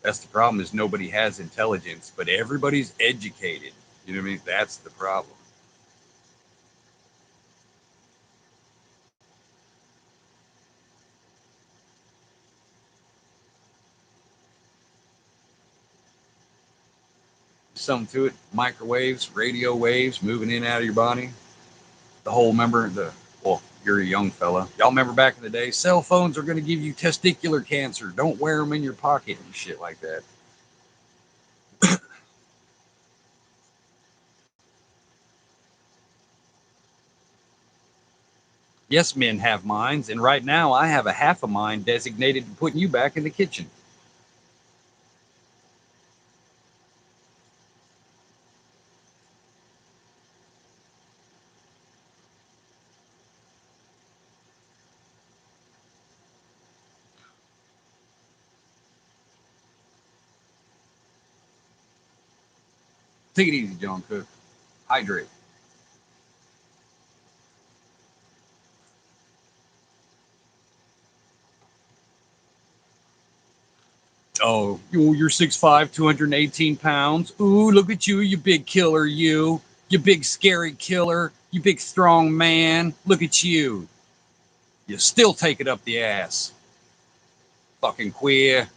That's the problem. Is nobody has intelligence, but everybody's educated. You know what I mean? That's the problem. Something to it. Microwaves, radio waves moving in and out of your body. The whole remember the well, you're a young fella. Y'all remember back in the day, cell phones are going to give you testicular cancer. Don't wear them in your pocket and shit like that. Yes, men have minds, and right now I have a half a mind designated to putting you back in the kitchen. Take it easy, John Cook. Hydrate. Oh, you're 6'5", 218 pounds. Ooh, look at you, you big killer, you big scary killer, you big strong man. Look at you. You still take it up the ass. Fucking queer.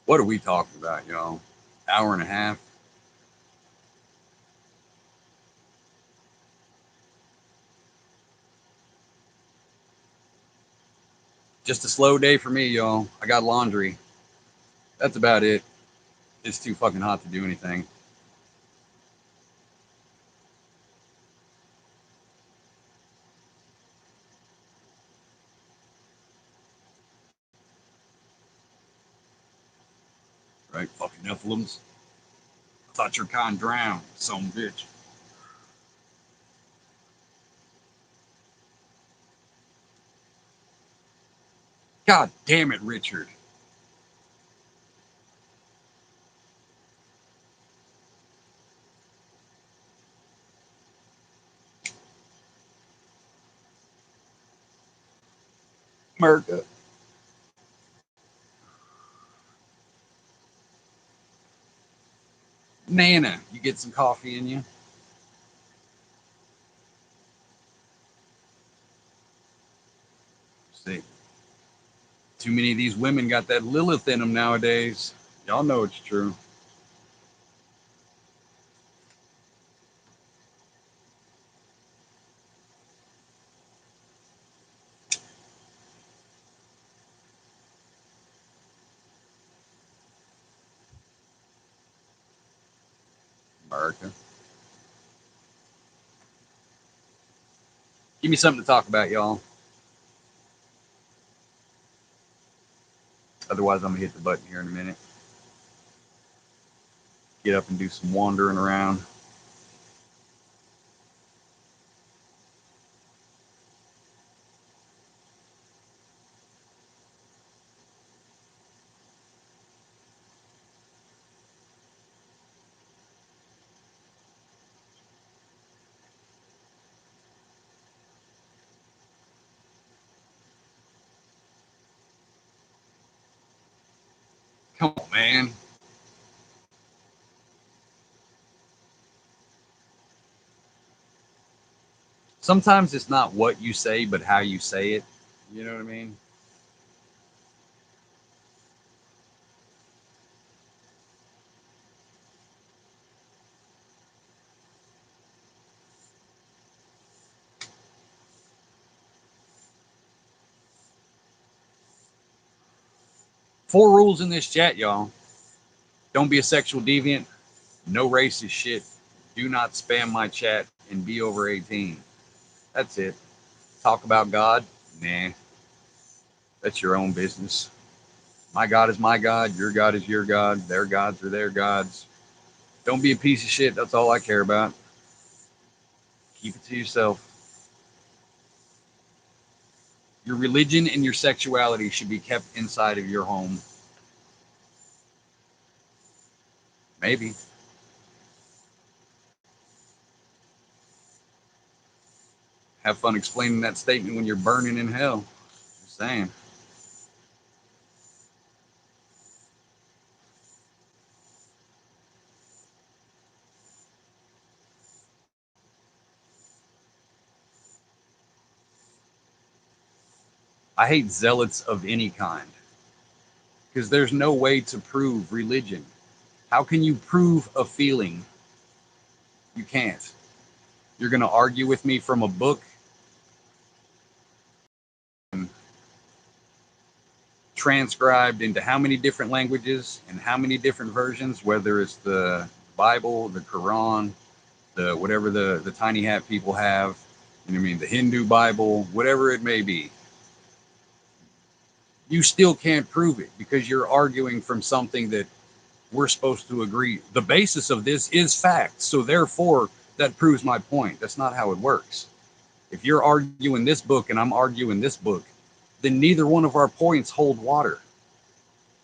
What are we talking about, y'all? Hour and a half. Just a slow day for me, y'all. I got laundry. That's about it. It's too fucking hot to do anything. Right? Fucking Nephilims. I thought your kind drowned, some bitch. God damn it, Richard. America. Nana, you get some coffee in you? See, too many of these women got that Lilith in them nowadays. Y'all know it's true. America. Give me something to talk about, y'all. Otherwise, I'm going to hit the button here in a minute. Get up and do some wandering around. Come on, man. Sometimes it's not what you say, but how you say it. You know what I mean? Four rules in this chat, y'all. Don't be a sexual deviant. No racist shit. Do not spam my chat and be over 18. That's it. Talk about God? Nah, that's your own business. My God is my God. Your God is your God. Their gods are their gods. Don't be a piece of shit. That's all I care about. Keep it to yourself. Your religion and your sexuality should be kept inside of your home. Maybe. Have fun explaining that statement when you're burning in hell. Just saying. I hate zealots of any kind because there's no way to prove religion. How can you prove a feeling? You can't. You're going to argue with me from a book and transcribed into how many different languages and how many different versions, whether it's the Bible, the Quran, the whatever the tiny hat people have, you know what I mean, the Hindu Bible, whatever it may be. You still can't prove it because you're arguing from something that we're supposed to agree. The basis of this is fact. So therefore, that proves my point. That's not how it works. If you're arguing this book and I'm arguing this book, then neither one of our points hold water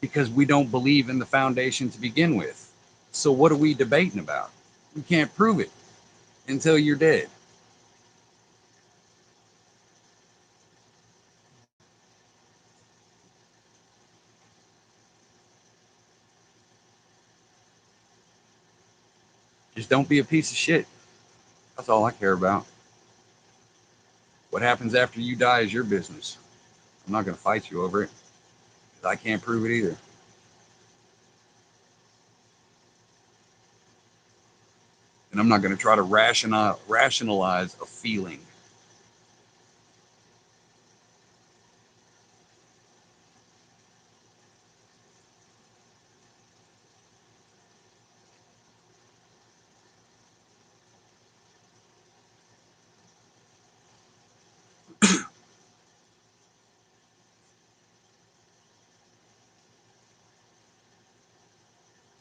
because we don't believe in the foundation to begin with. So what are we debating about? You can't prove it until you're dead. Just don't be a piece of shit. That's all I care about. What happens after you die is your business. I'm not going to fight you over it because I can't prove it either. And I'm not going to try to rationalize a feeling.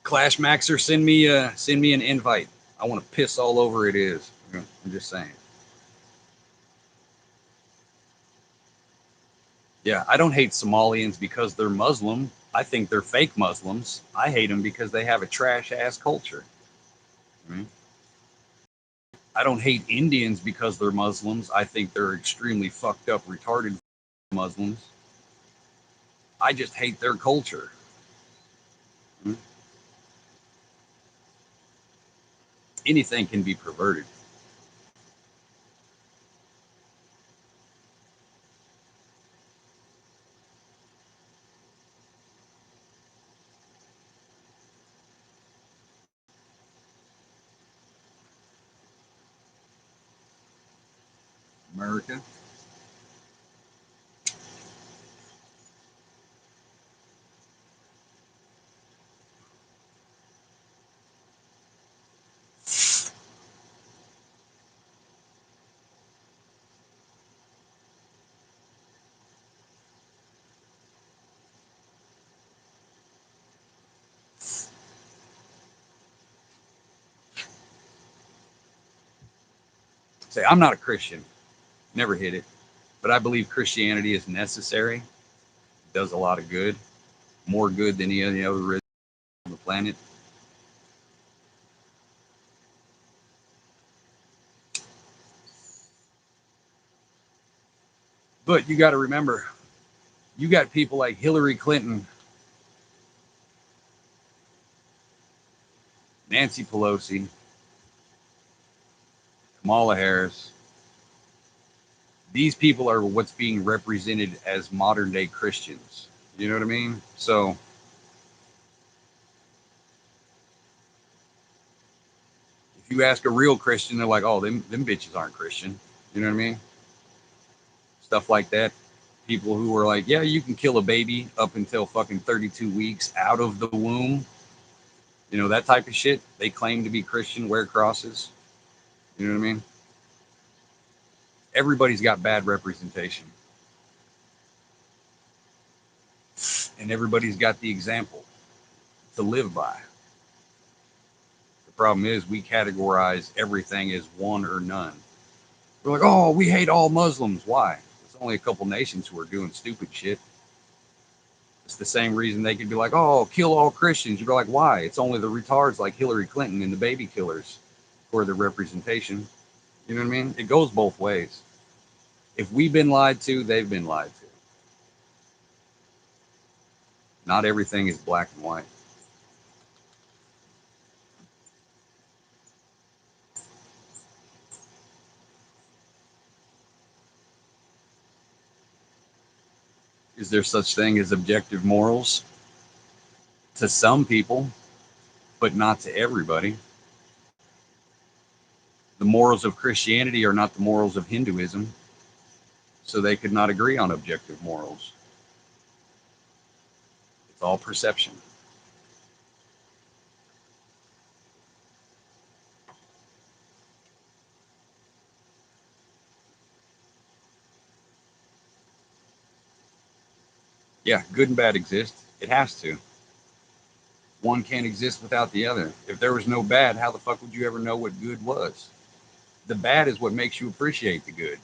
Clash Maxer, send me an invite. I want to piss all over it is. I'm just saying. Yeah, I don't hate Somalians because they're Muslim. I think they're fake Muslims. I hate them because they have a trash ass culture. I mean, I don't hate Indians because they're Muslims. I think they're extremely fucked up, retarded Muslims. I just hate their culture. Hmm? Anything can be perverted. America. Say, I'm not a Christian. Never hit it. But I believe Christianity is necessary. It does a lot of good. More good than any other religion on the planet. But you got to remember, you got people like Hillary Clinton, Nancy Pelosi, Kamala Harris. These people are what's being represented as modern day Christians. You know what I mean? So if you ask a real Christian, they're like, oh, them bitches aren't Christian. You know what I mean? Stuff like that. People who are like, yeah, you can kill a baby up until fucking 32 weeks out of the womb. You know, that type of shit. They claim to be Christian, wear crosses. You know what I mean? Everybody's got bad representation. And everybody's got the example to live by. The problem is we categorize everything as one or none. We're like, oh, we hate all Muslims. Why? There's only a couple nations who are doing stupid shit. It's the same reason they could be like, oh, kill all Christians. You'd be like, why? It's only the retards like Hillary Clinton and the baby killers for the representation. You know what I mean? It goes both ways. If we've been lied to, they've been lied to. Not everything is black and white. Is there such thing as objective morals? To some people, but not to everybody. The morals of Christianity are not the morals of Hinduism, so they could not agree on objective morals. It's all perception. Yeah, good and bad exist. It has to. One can't exist without the other. If there was no bad, how the fuck would you ever know what good was? The bad is what makes you appreciate the good.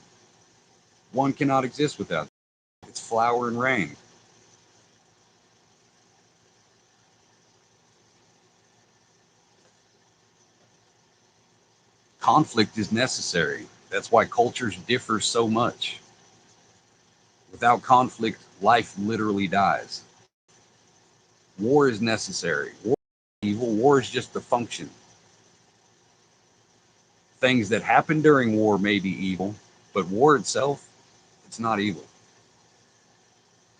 One cannot exist without. It's flower and rain. Conflict is necessary. That's why cultures differ so much. Without conflict, life literally dies. War is necessary. War is evil. War is just the function. Things that happen during war may be evil, but war itself, it's not evil,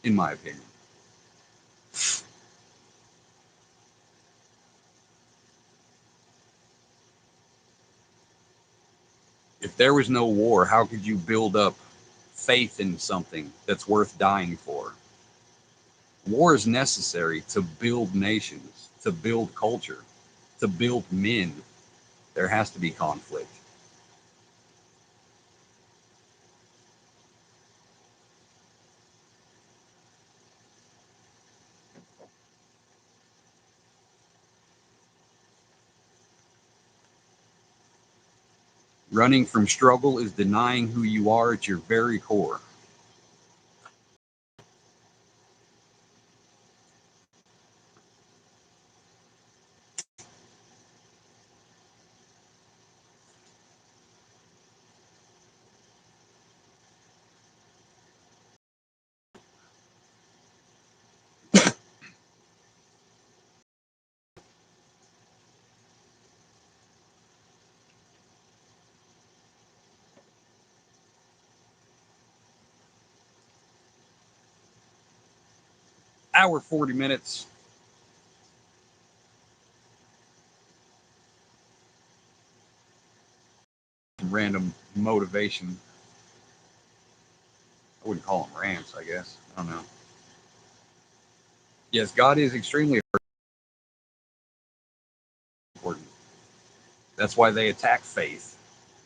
in my opinion. If there was no war, how could you build up faith in something that's worth dying for? War is necessary to build nations, to build culture, to build men. There has to be conflict. Running from struggle is denying who you are at your very core. Hour 40 minutes. Random motivation. I wouldn't call them rants, I guess. I don't know. Yes, God is extremely important. That's why they attack faith.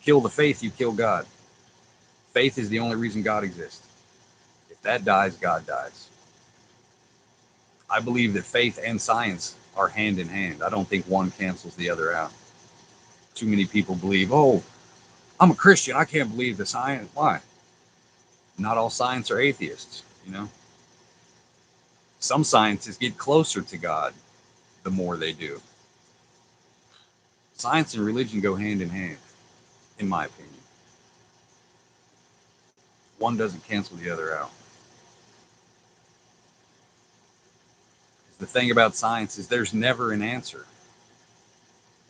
Kill the faith, you kill God. Faith is the only reason God exists. If that dies, God dies. I believe that faith and science are hand in hand. I don't think one cancels the other out. Too many people believe, oh, I'm a Christian. I can't believe the science. Why? Not all science are atheists, you know? Some scientists get closer to God the more they do. Science and religion go hand in hand, in my opinion. One doesn't cancel the other out. The thing about science is there's never an answer.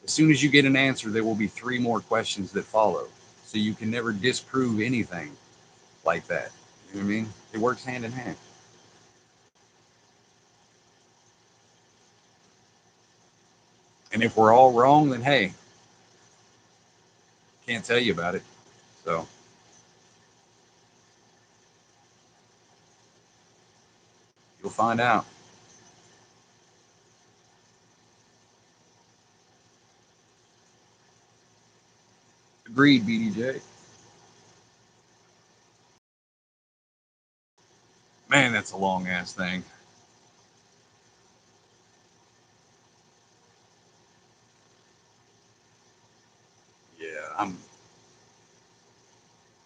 As soon as you get an answer, there will be three more questions that follow. So you can never disprove anything like that. You know what I mean? It works hand in hand. And if we're all wrong, then hey, can't tell you about it. So you'll find out. Agreed, BDJ. Man, that's a long ass thing. Yeah,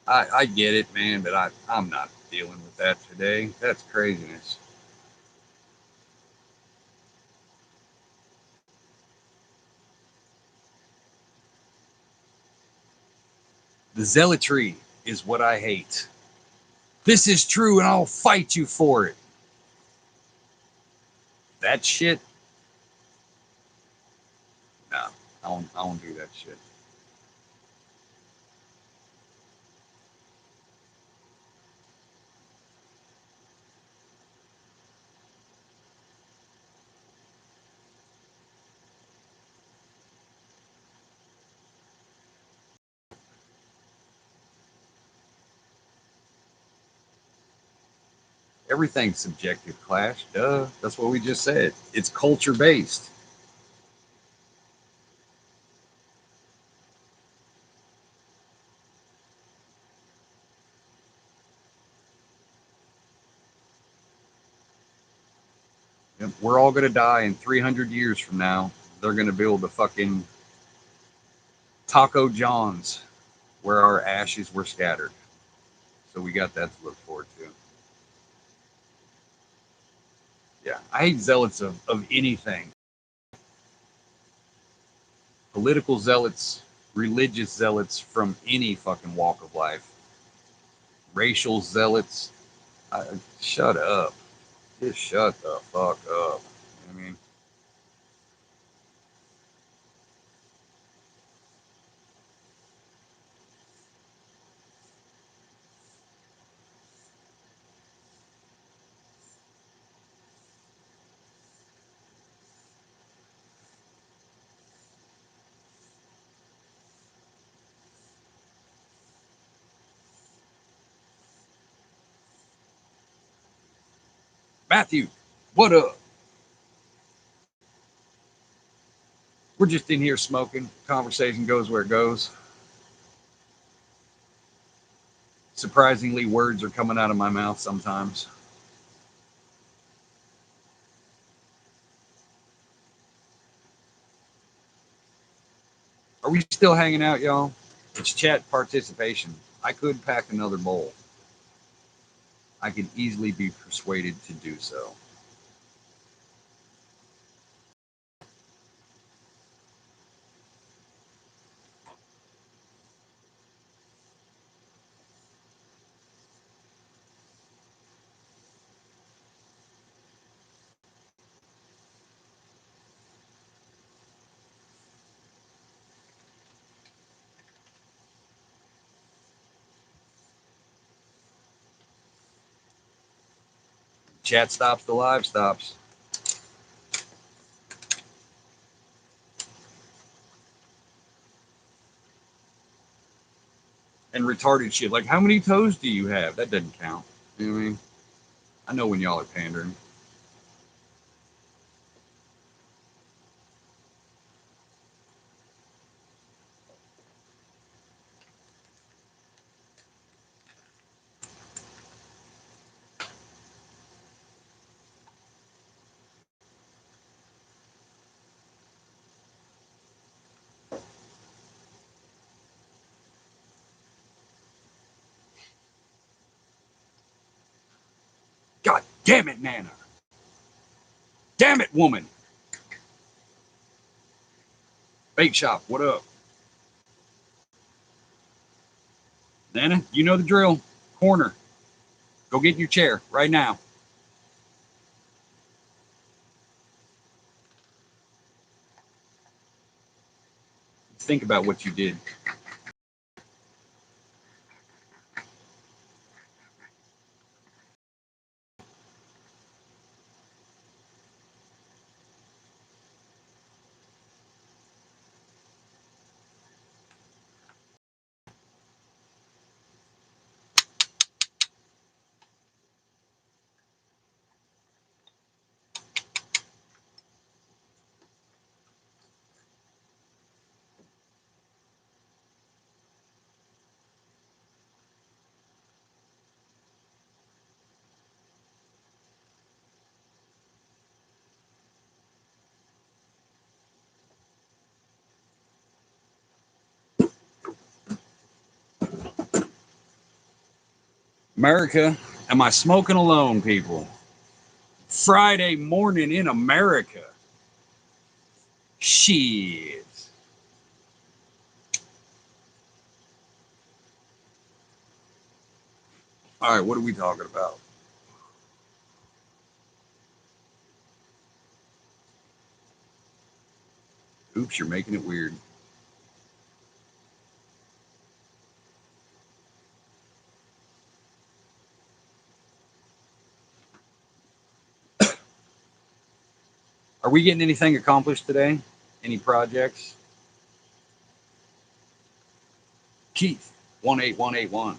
I get it, man, but I'm not dealing with that today. That's craziness. The zealotry is what I hate. This is true and I'll fight you for it. That shit, no, I won't do that shit. Everything's subjective, Clash. Duh. That's what we just said. It's culture based. And we're all going to die in 300 years from now. They're going to build a fucking Taco John's where our ashes were scattered. So we got that to look forward to. Yeah, I hate zealots of anything. Political zealots, religious zealots from any fucking walk of life, racial zealots. Shut up. Just shut the fuck up. You know what I mean? Matthew, what up? We're just in here smoking. Conversation goes where it goes. Surprisingly, words are coming out of my mouth sometimes. Are we still hanging out, y'all? It's chat participation. I could pack another bowl. I could easily be persuaded to do so. Chat stops, the live stops. And retarded shit. Like, how many toes do you have? That doesn't count. You know what I mean? I know when y'all are pandering. God damn it, Nana. Damn it, woman. Bake shop, what up? Nana, you know the drill. Corner. Go get in your chair right now. Think about what you did. America, am I smoking alone, people? Friday morning in America. Shit. All right, what are we talking about? Oops, you're making it weird. Are we getting anything accomplished today? Any projects? Keith, 18181.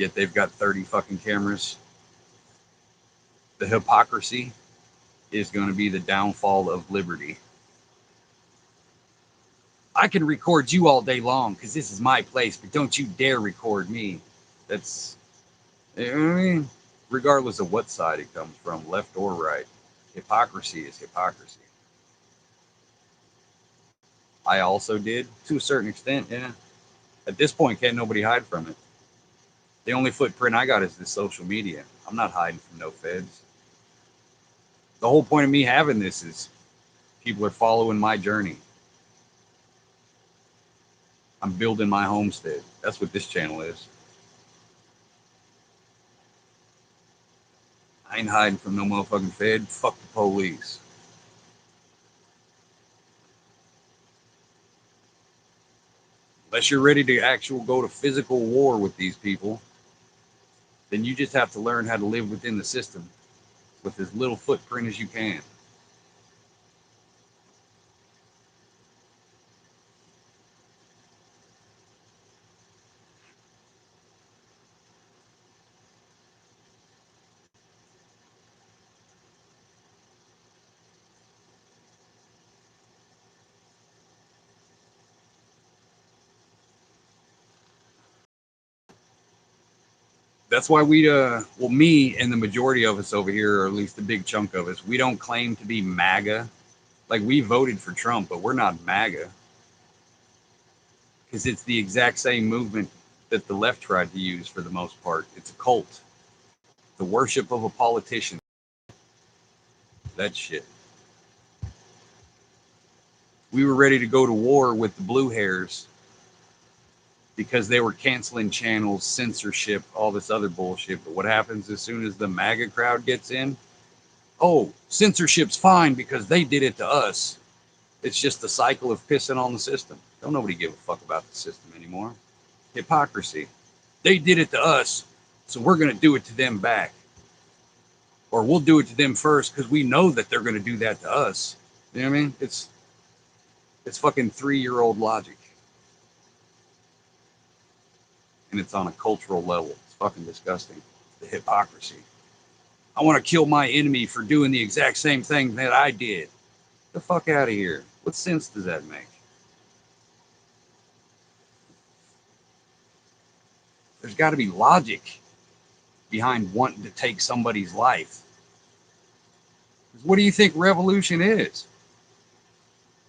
yet they've got 30 fucking cameras. The hypocrisy is going to be the downfall of liberty. I can record you all day long because this is my place, but don't you dare record me. That's, you know what I mean? Regardless of what side it comes from, left or right, hypocrisy is hypocrisy. I also did, to a certain extent, yeah. At this point, can't nobody hide from it. The only footprint I got is this social media. I'm not hiding from no feds. The whole point of me having this is people are following my journey. I'm building my homestead. That's what this channel is. I ain't hiding from no motherfucking fed. Fuck the police. Unless you're ready to actually go to physical war with these people, then you just have to learn how to live within the system with as little footprint as you can. That's why me and the majority of us over here, or at least the big chunk of us, we don't claim to be MAGA. Like, we voted for Trump, but we're not MAGA. Because it's the exact same movement that the left tried to use for the most part. It's a cult. The worship of a politician. That shit. We were ready to go to war with the blue hairs because they were canceling channels, censorship, all this other bullshit. But what happens as soon as the MAGA crowd gets in? Oh, censorship's fine because they did it to us. It's just the cycle of pissing on the system. Don't nobody give a fuck about the system anymore. Hypocrisy. They did it to us, so we're going to do it to them back. Or we'll do it to them first because we know that they're going to do that to us. You know what I mean? It's fucking 3-year-old logic. And it's on a cultural level. It's fucking disgusting. The hypocrisy. I want to kill my enemy for doing the exact same thing that I did. Get the fuck out of here. What sense does that make? There's got to be logic behind wanting to take somebody's life. What do you think revolution is?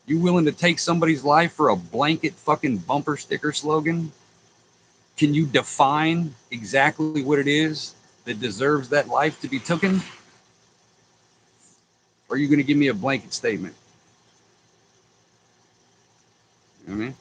You willing to take somebody's life for a blanket fucking bumper sticker slogan? Can you define exactly what it is that deserves that life to be taken? Or are you going to give me a blanket statement? You know what I mean?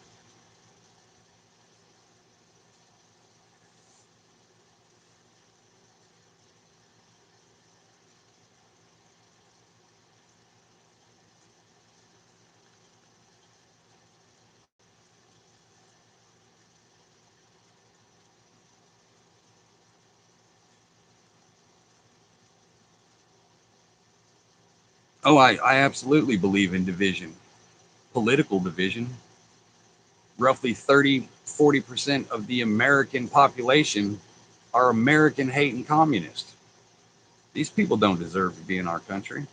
Oh, I absolutely believe in division, political division. Roughly 40% of the American population are American hating communists. These people don't deserve to be in our country.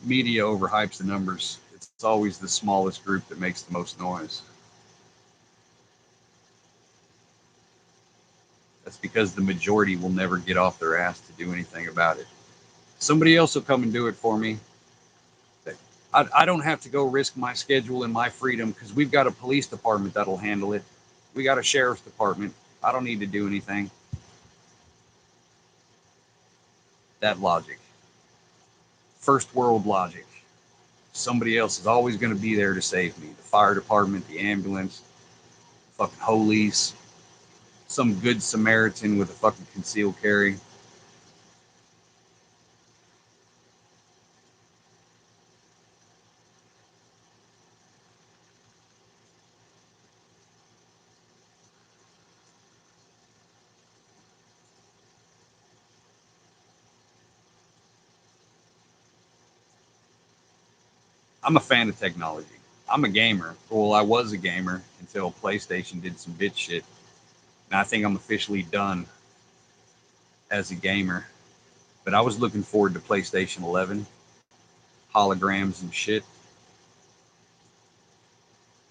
Media overhypes the numbers. It's always the smallest group that makes the most noise. That's because the majority will never get off their ass to do anything about it. Somebody else will come and do it for me. I don't have to go risk my schedule and my freedom because we've got a police department that'll handle it. We got a sheriff's department. I don't need to do anything. That logic. First world logic. Somebody else is always going to be there to save me. The fire department, the ambulance, fucking Holies, some good Samaritan with a fucking concealed carry. I'm a fan of technology. I'm a gamer. Well, I was a gamer until PlayStation did some bitch shit. And I think I'm officially done as a gamer. But I was looking forward to PlayStation 11, holograms and shit.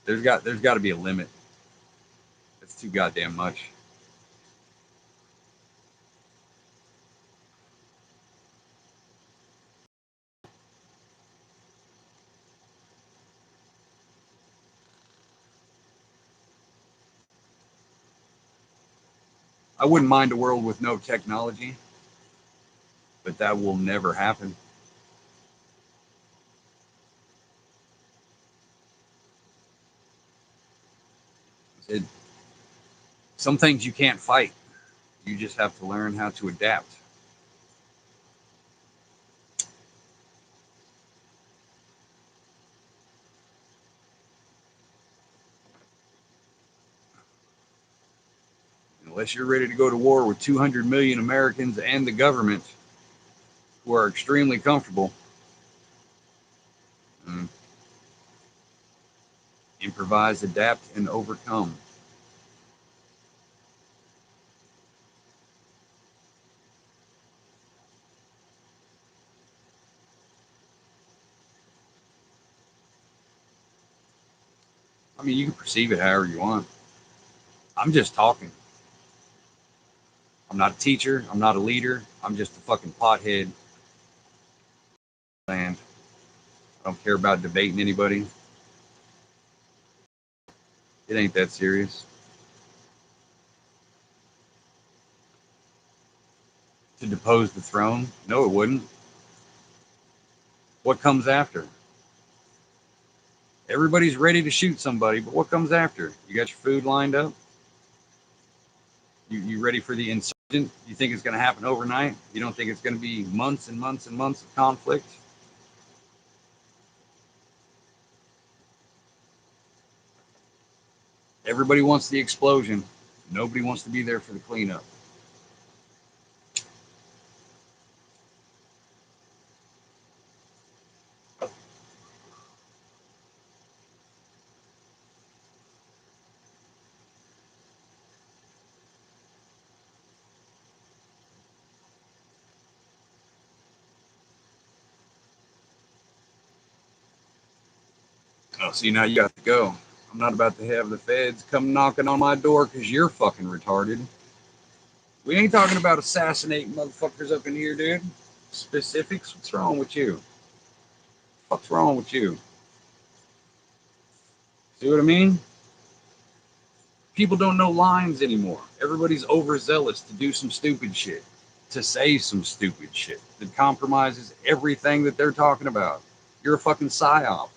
There's got to be a limit. That's too goddamn much. I wouldn't mind a world with no technology, but that will never happen. It, some things you can't fight. You just have to learn how to adapt. Unless you're ready to go to war with 200 million Americans and the government who are extremely comfortable, mm, improvise, adapt, and overcome. I mean, you can perceive it however you want. I'm just talking. I'm not a teacher. I'm not a leader. I'm just a fucking pothead. And I don't care about debating anybody. It ain't that serious. To depose the throne? No, it wouldn't. What comes after? Everybody's ready to shoot somebody, but what comes after? You got your food lined up? You ready for the insurgent? You think it's going to happen overnight? You don't think it's going to be months and months and months of conflict? Everybody wants the explosion. Nobody wants to be there for the cleanup. Oh, see, now you got to go. I'm not about to have the feds come knocking on my door because you're fucking retarded. We ain't talking about assassinating motherfuckers up in here, dude. Specifics? What's wrong with you? What's wrong with you? See what I mean? People don't know lines anymore. Everybody's overzealous to do some stupid shit, to say some stupid shit that compromises everything that they're talking about. You're a fucking psyop.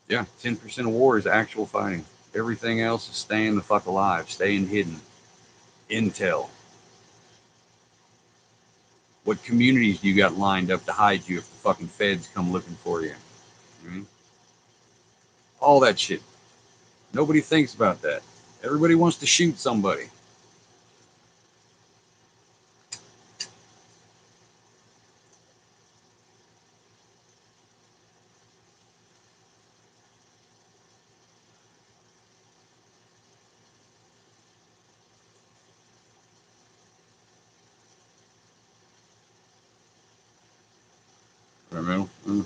Yeah, 10% of war is actual fighting. Everything else is staying the fuck alive, staying hidden. Intel. What communities do you got lined up to hide you if the fucking feds come looking for you? Mm-hmm. All that shit. Nobody thinks about that. Everybody wants to shoot somebody. Mm.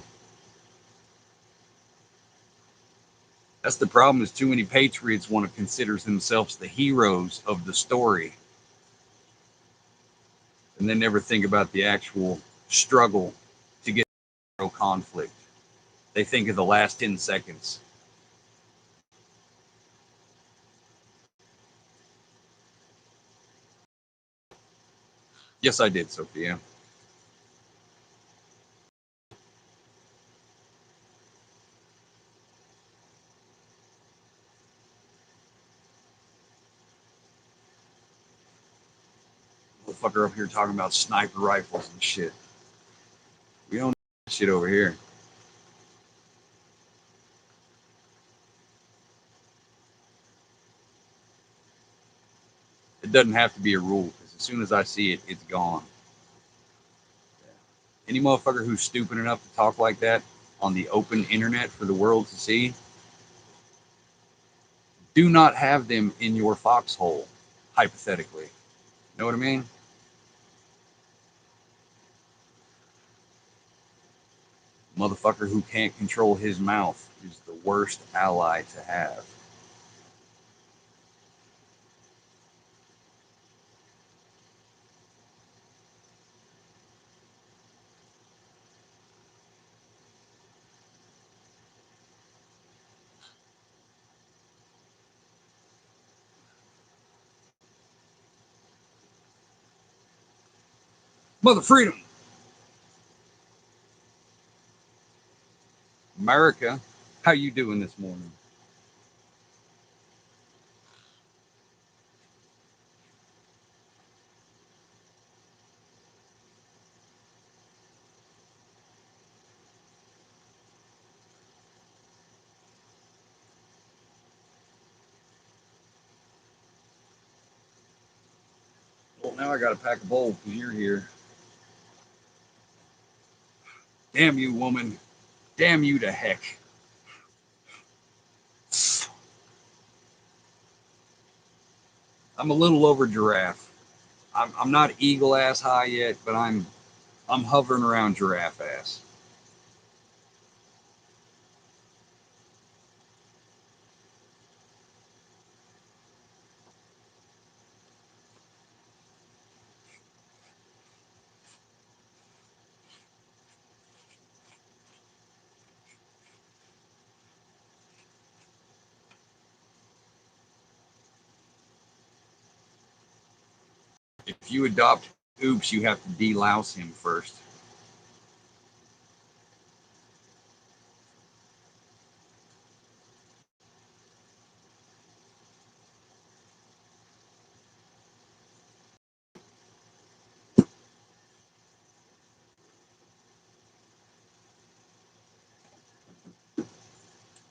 That's the problem. Is too many patriots want to consider themselves the heroes of the story, and they never think about the actual struggle to get conflict. They think of the last 10 seconds. Yes, I did, Sophia. Motherfucker up here talking about sniper rifles and shit. We don't do shit over here. It doesn't have to be a rule because as soon as I see it, it's gone. Any motherfucker who's stupid enough to talk like that on the open internet for the world to see, do not have them in your foxhole, hypothetically. Know what I mean? Motherfucker who can't control his mouth is the worst ally to have. Mother freedom. America, how you doing this morning? Well, now I got to pack a bowl because you're here. Damn you, woman. Damn you to heck. I'm a little over giraffe. I'm not eagle ass high yet, but I'm hovering around giraffe ass. If you adopt Oops, you have to delouse him first.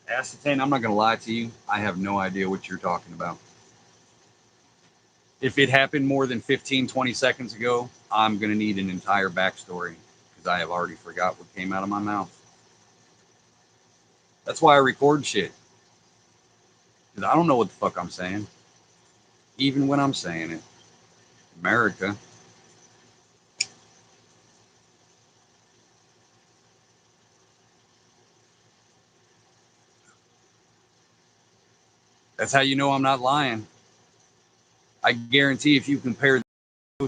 Ascertain, I'm not going to lie to you. I have no idea what you're talking about. If it happened more than 15, 20 seconds ago, I'm going to need an entire backstory because I have already forgot what came out of my mouth. That's why I record shit. Because I don't know what the fuck I'm saying. Even when I'm saying it. America. That's how you know I'm not lying. I guarantee if you compare to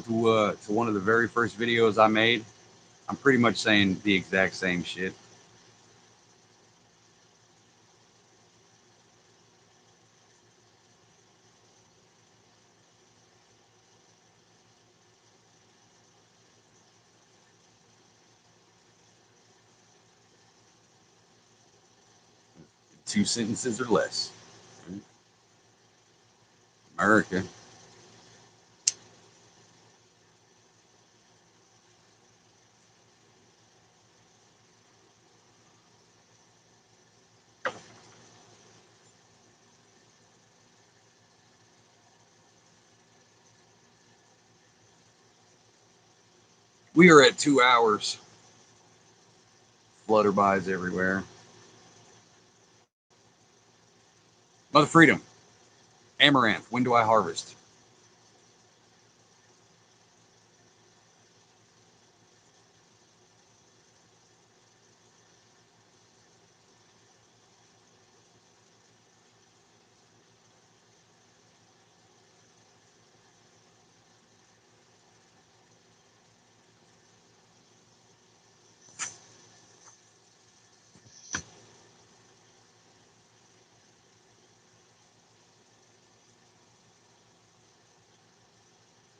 one of the very first videos I made, I'm pretty much saying the exact same shit. Two sentences or less. America. We are at 2 hours. Flutterbys everywhere. Mother Freedom. Amaranth. When do I harvest?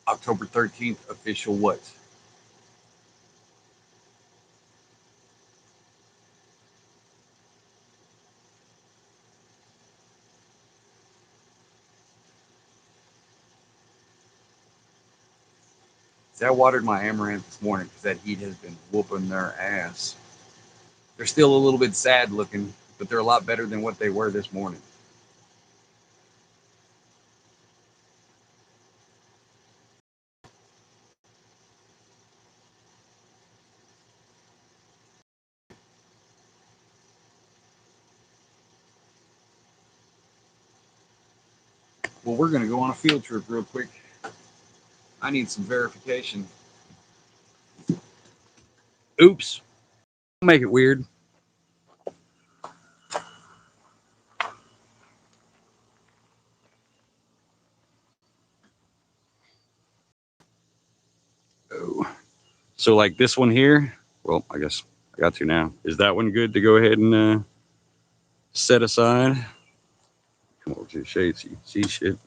October 13th, official what? See, I watered my amaranth this morning because that heat has been whooping their ass. They're still a little bit sad looking, but they're a lot better than what they were this morning. Well, we're going to go on a field trip real quick. I need some verification. Oops. Make it weird. Oh. So, like this one here, well, I guess I got to now. Is that one good to go ahead and set aside? Come over to the shade so you can see shit.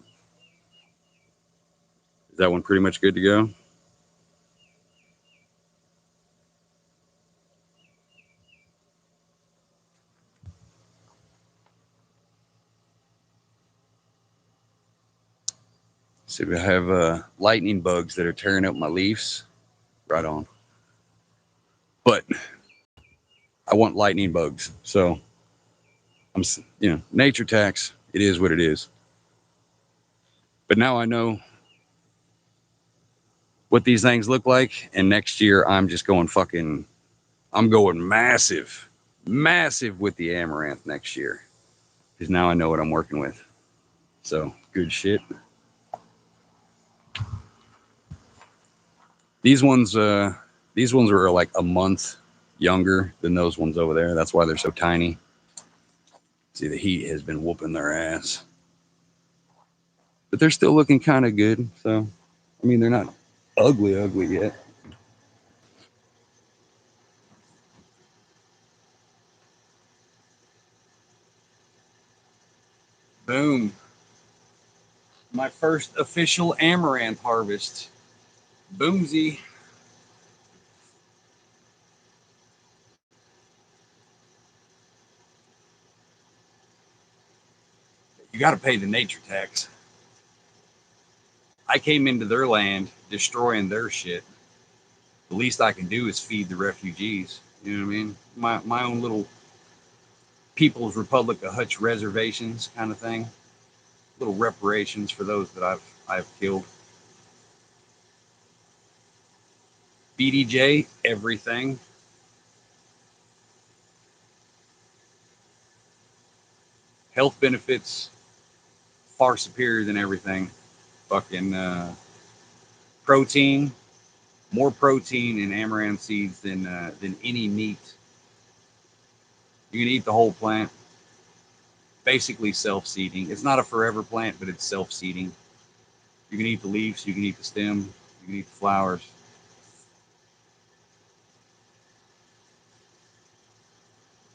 Is that one pretty much good to go? See, we have lightning bugs that are tearing up my leaves. Right on. But I want lightning bugs. So I'm, nature tax. It is what it is. But now I know what these things look like. And next year I'm just going I'm going massive, massive with the amaranth next year. Because now I know what I'm working with. So good shit. These ones are like a month younger than those ones over there. That's why they're so tiny. See, the heat has been whooping their ass. But they're still looking kind of good. So, I mean, they're not ugly yet. Boom. My first official amaranth harvest. Boomsy. You got to pay the nature tax. I came into their land destroying their shit. The least I can do is feed the refugees. You know what I mean? My own little People's Republic of Hutch reservations kind of thing. Little reparations for those that I've killed. BDJ, everything. Health benefits far superior than everything. Fucking protein, more protein in amaranth seeds than any meat. You can eat the whole plant. Basically self-seeding. It's not a forever plant, but it's self-seeding. You can eat the leaves, you can eat the stem, you can eat the flowers.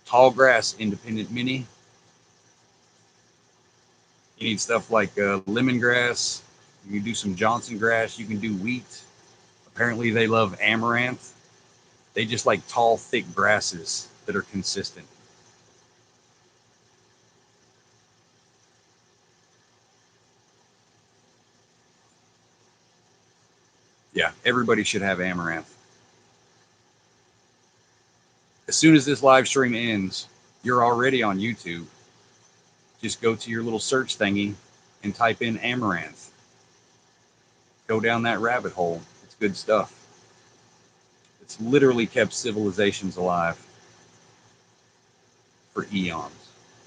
Tall grass, independent mini. You need stuff like lemongrass. You can do some Johnson grass. You can do wheat. Apparently, they love amaranth. They just like tall, thick grasses that are consistent. Yeah, everybody should have amaranth. As soon as this live stream ends, you're already on YouTube. Just go to your little search thingy and type in amaranth. Go down that rabbit hole. It's good stuff. It's literally kept civilizations alive for eons.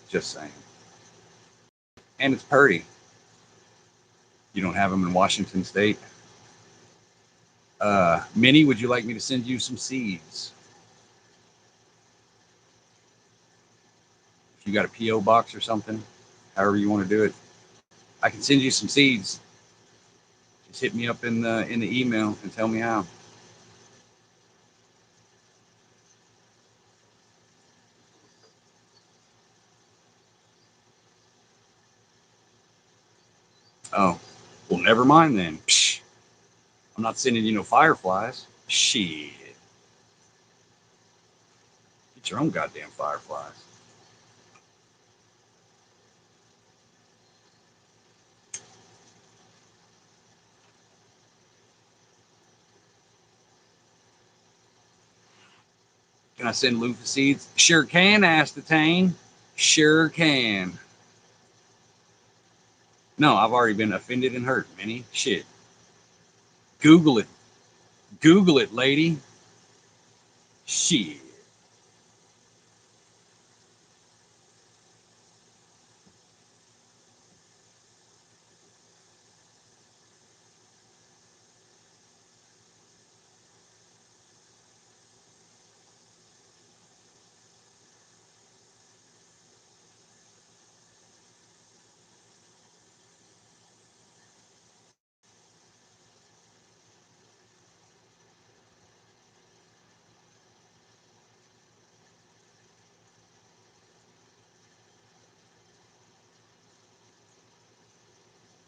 Just saying. And it's purdy. You don't have them in Washington State. Minnie, would you like me to send you some seeds? If you got a P.O. box or something, however you want to do it, I can send you some seeds. Just hit me up in the email and tell me how. Oh, well, never mind then. Psh, not sending you no fireflies. Shit. Get your own goddamn fireflies. Can I send loofah seeds? Sure can, Astetane. Sure can. No, I've already been offended and hurt, Minnie. Shit. Google it. Google it, lady. Shit.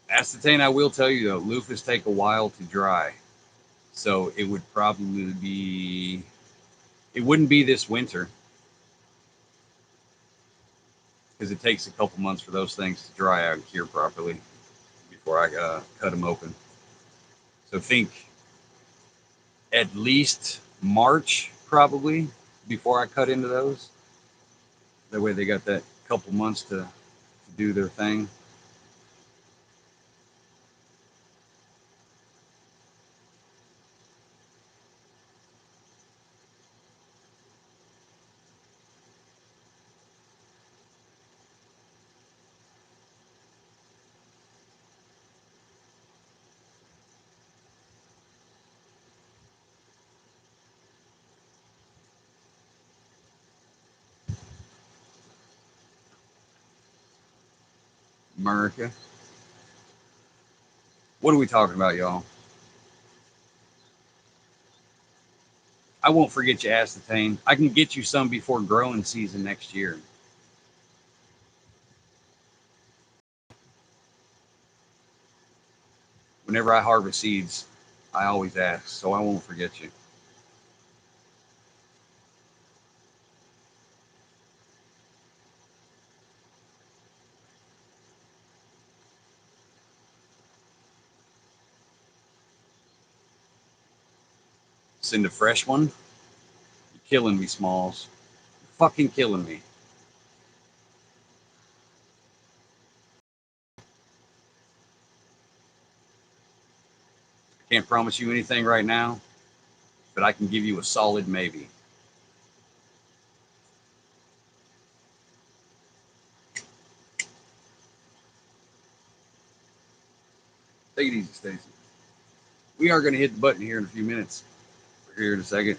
Astetane, I will tell you though, loofahs take a while to dry. So it would probably be, it wouldn't be this winter because it takes a couple months for those things to dry out and cure properly before I cut them open. So think at least March probably before I cut into those. That way they got that couple months to do their thing. America. What are we talking about, y'all? I won't forget you, Astetane. I can get you some before growing season next year. Whenever I harvest seeds, I always ask, so I won't forget you. Send a fresh one. You're killing me, Smalls. You're fucking killing me. I can't promise you anything right now, but I can give you a solid maybe. Take it easy, Stacy. We are going to hit the button here in a few minutes. We're here in a second.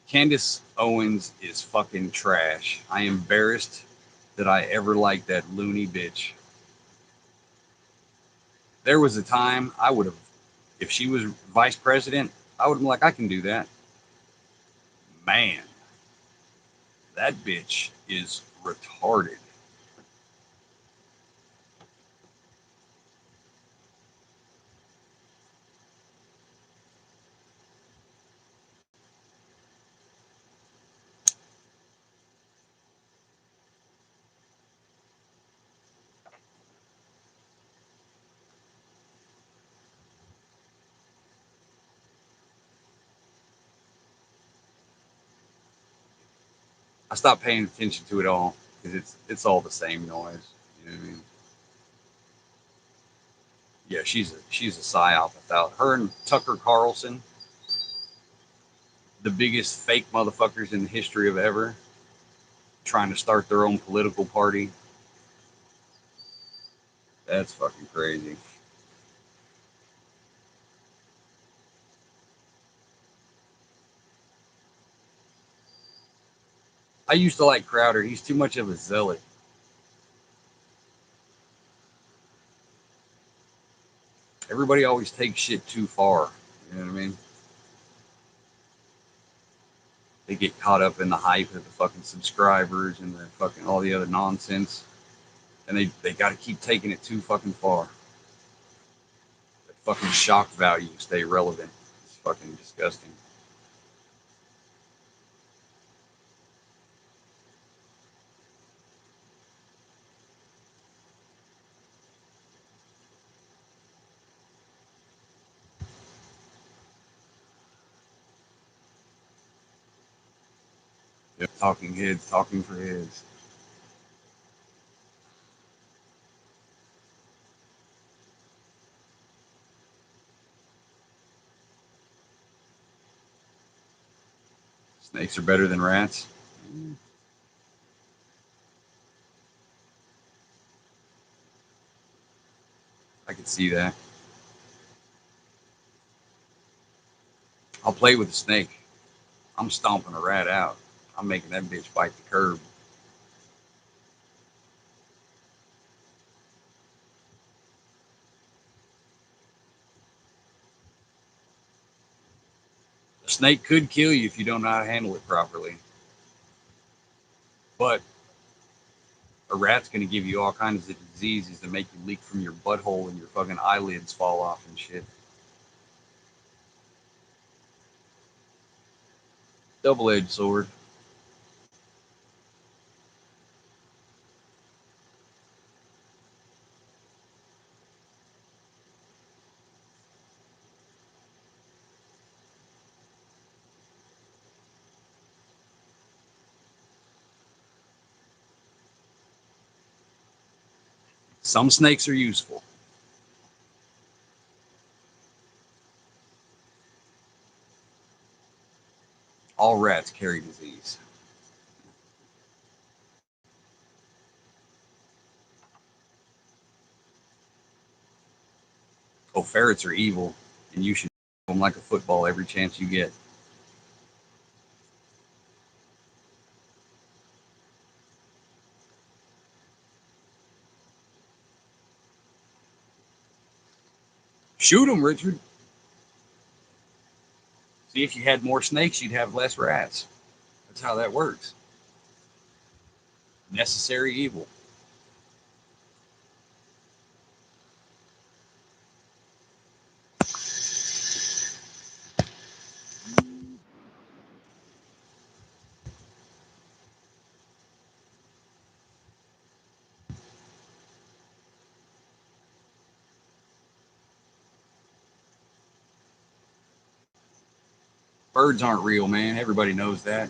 Candace Owens is fucking trash. I am embarrassed that I ever liked that loony bitch. There was a time I would have, if she was vice president, I would have been like, I can do that. Man, that bitch is retarded. I stopped paying attention to it all because it's all the same noise. You know what I mean? Yeah, she's a psyop without her and Tucker Carlson, the biggest fake motherfuckers in the history of ever, trying to start their own political party. That's fucking crazy. I used to like Crowder. He's too much of a zealot. Everybody always takes shit too far. You know what I mean? They get caught up in the hype of the fucking subscribers and the fucking all the other nonsense. And they got to keep taking it too fucking far. That fucking shock value stay relevant. It's fucking disgusting. Yep. Talking heads, talking for heads. Snakes are better than rats. I could see that. I'll play with a snake. I'm stomping a rat out. I'm making that bitch bite the curb. A snake could kill you if you don't know how to handle it properly. But a rat's going to give you all kinds of diseases that make you leak from your butthole and your fucking eyelids fall off and shit. Double-edged sword. Some snakes are useful. All rats carry disease. Oh, ferrets are evil, and you shoot them like a football every chance you get. Shoot them, Richard. See, if you had more snakes, you'd have less rats. That's how that works. Necessary evil. Birds aren't real, man. Everybody knows that.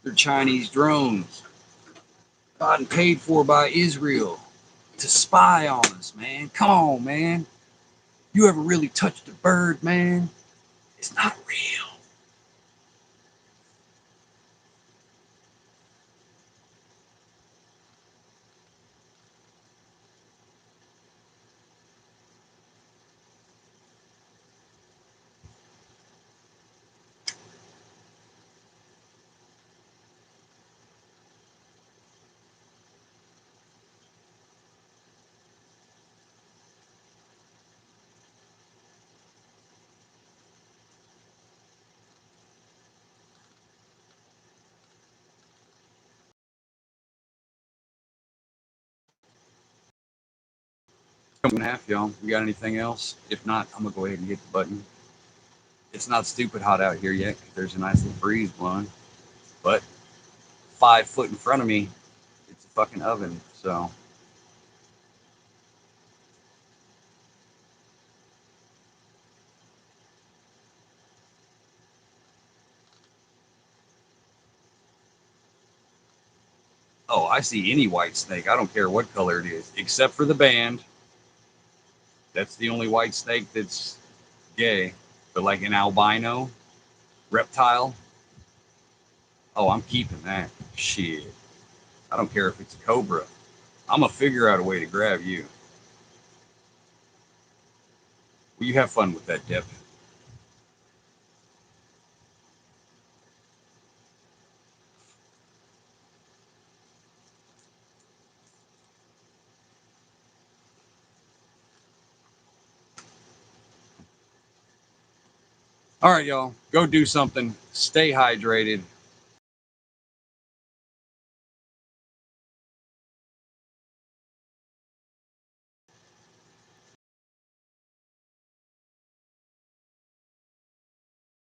They're Chinese drones. Gotten paid for by Israel to spy on us, man. Come on, man. You ever really touched a bird, man? It's not real. Coming half, y'all. You got anything else? If not, I'm gonna go ahead and hit the button. It's not stupid hot out here yet. There's a nice little breeze blowing, but 5 foot in front of me, it's a fucking oven. So oh, I see any white snake. I don't care what color it is, except for the band. That's the only white snake that's gay. But like an albino reptile, oh, I'm keeping that. Shit. I don't care if it's a cobra. I'm gonna figure out a way to grab you. Well, you have fun with that, Dip. All right, y'all. Go do something. Stay hydrated.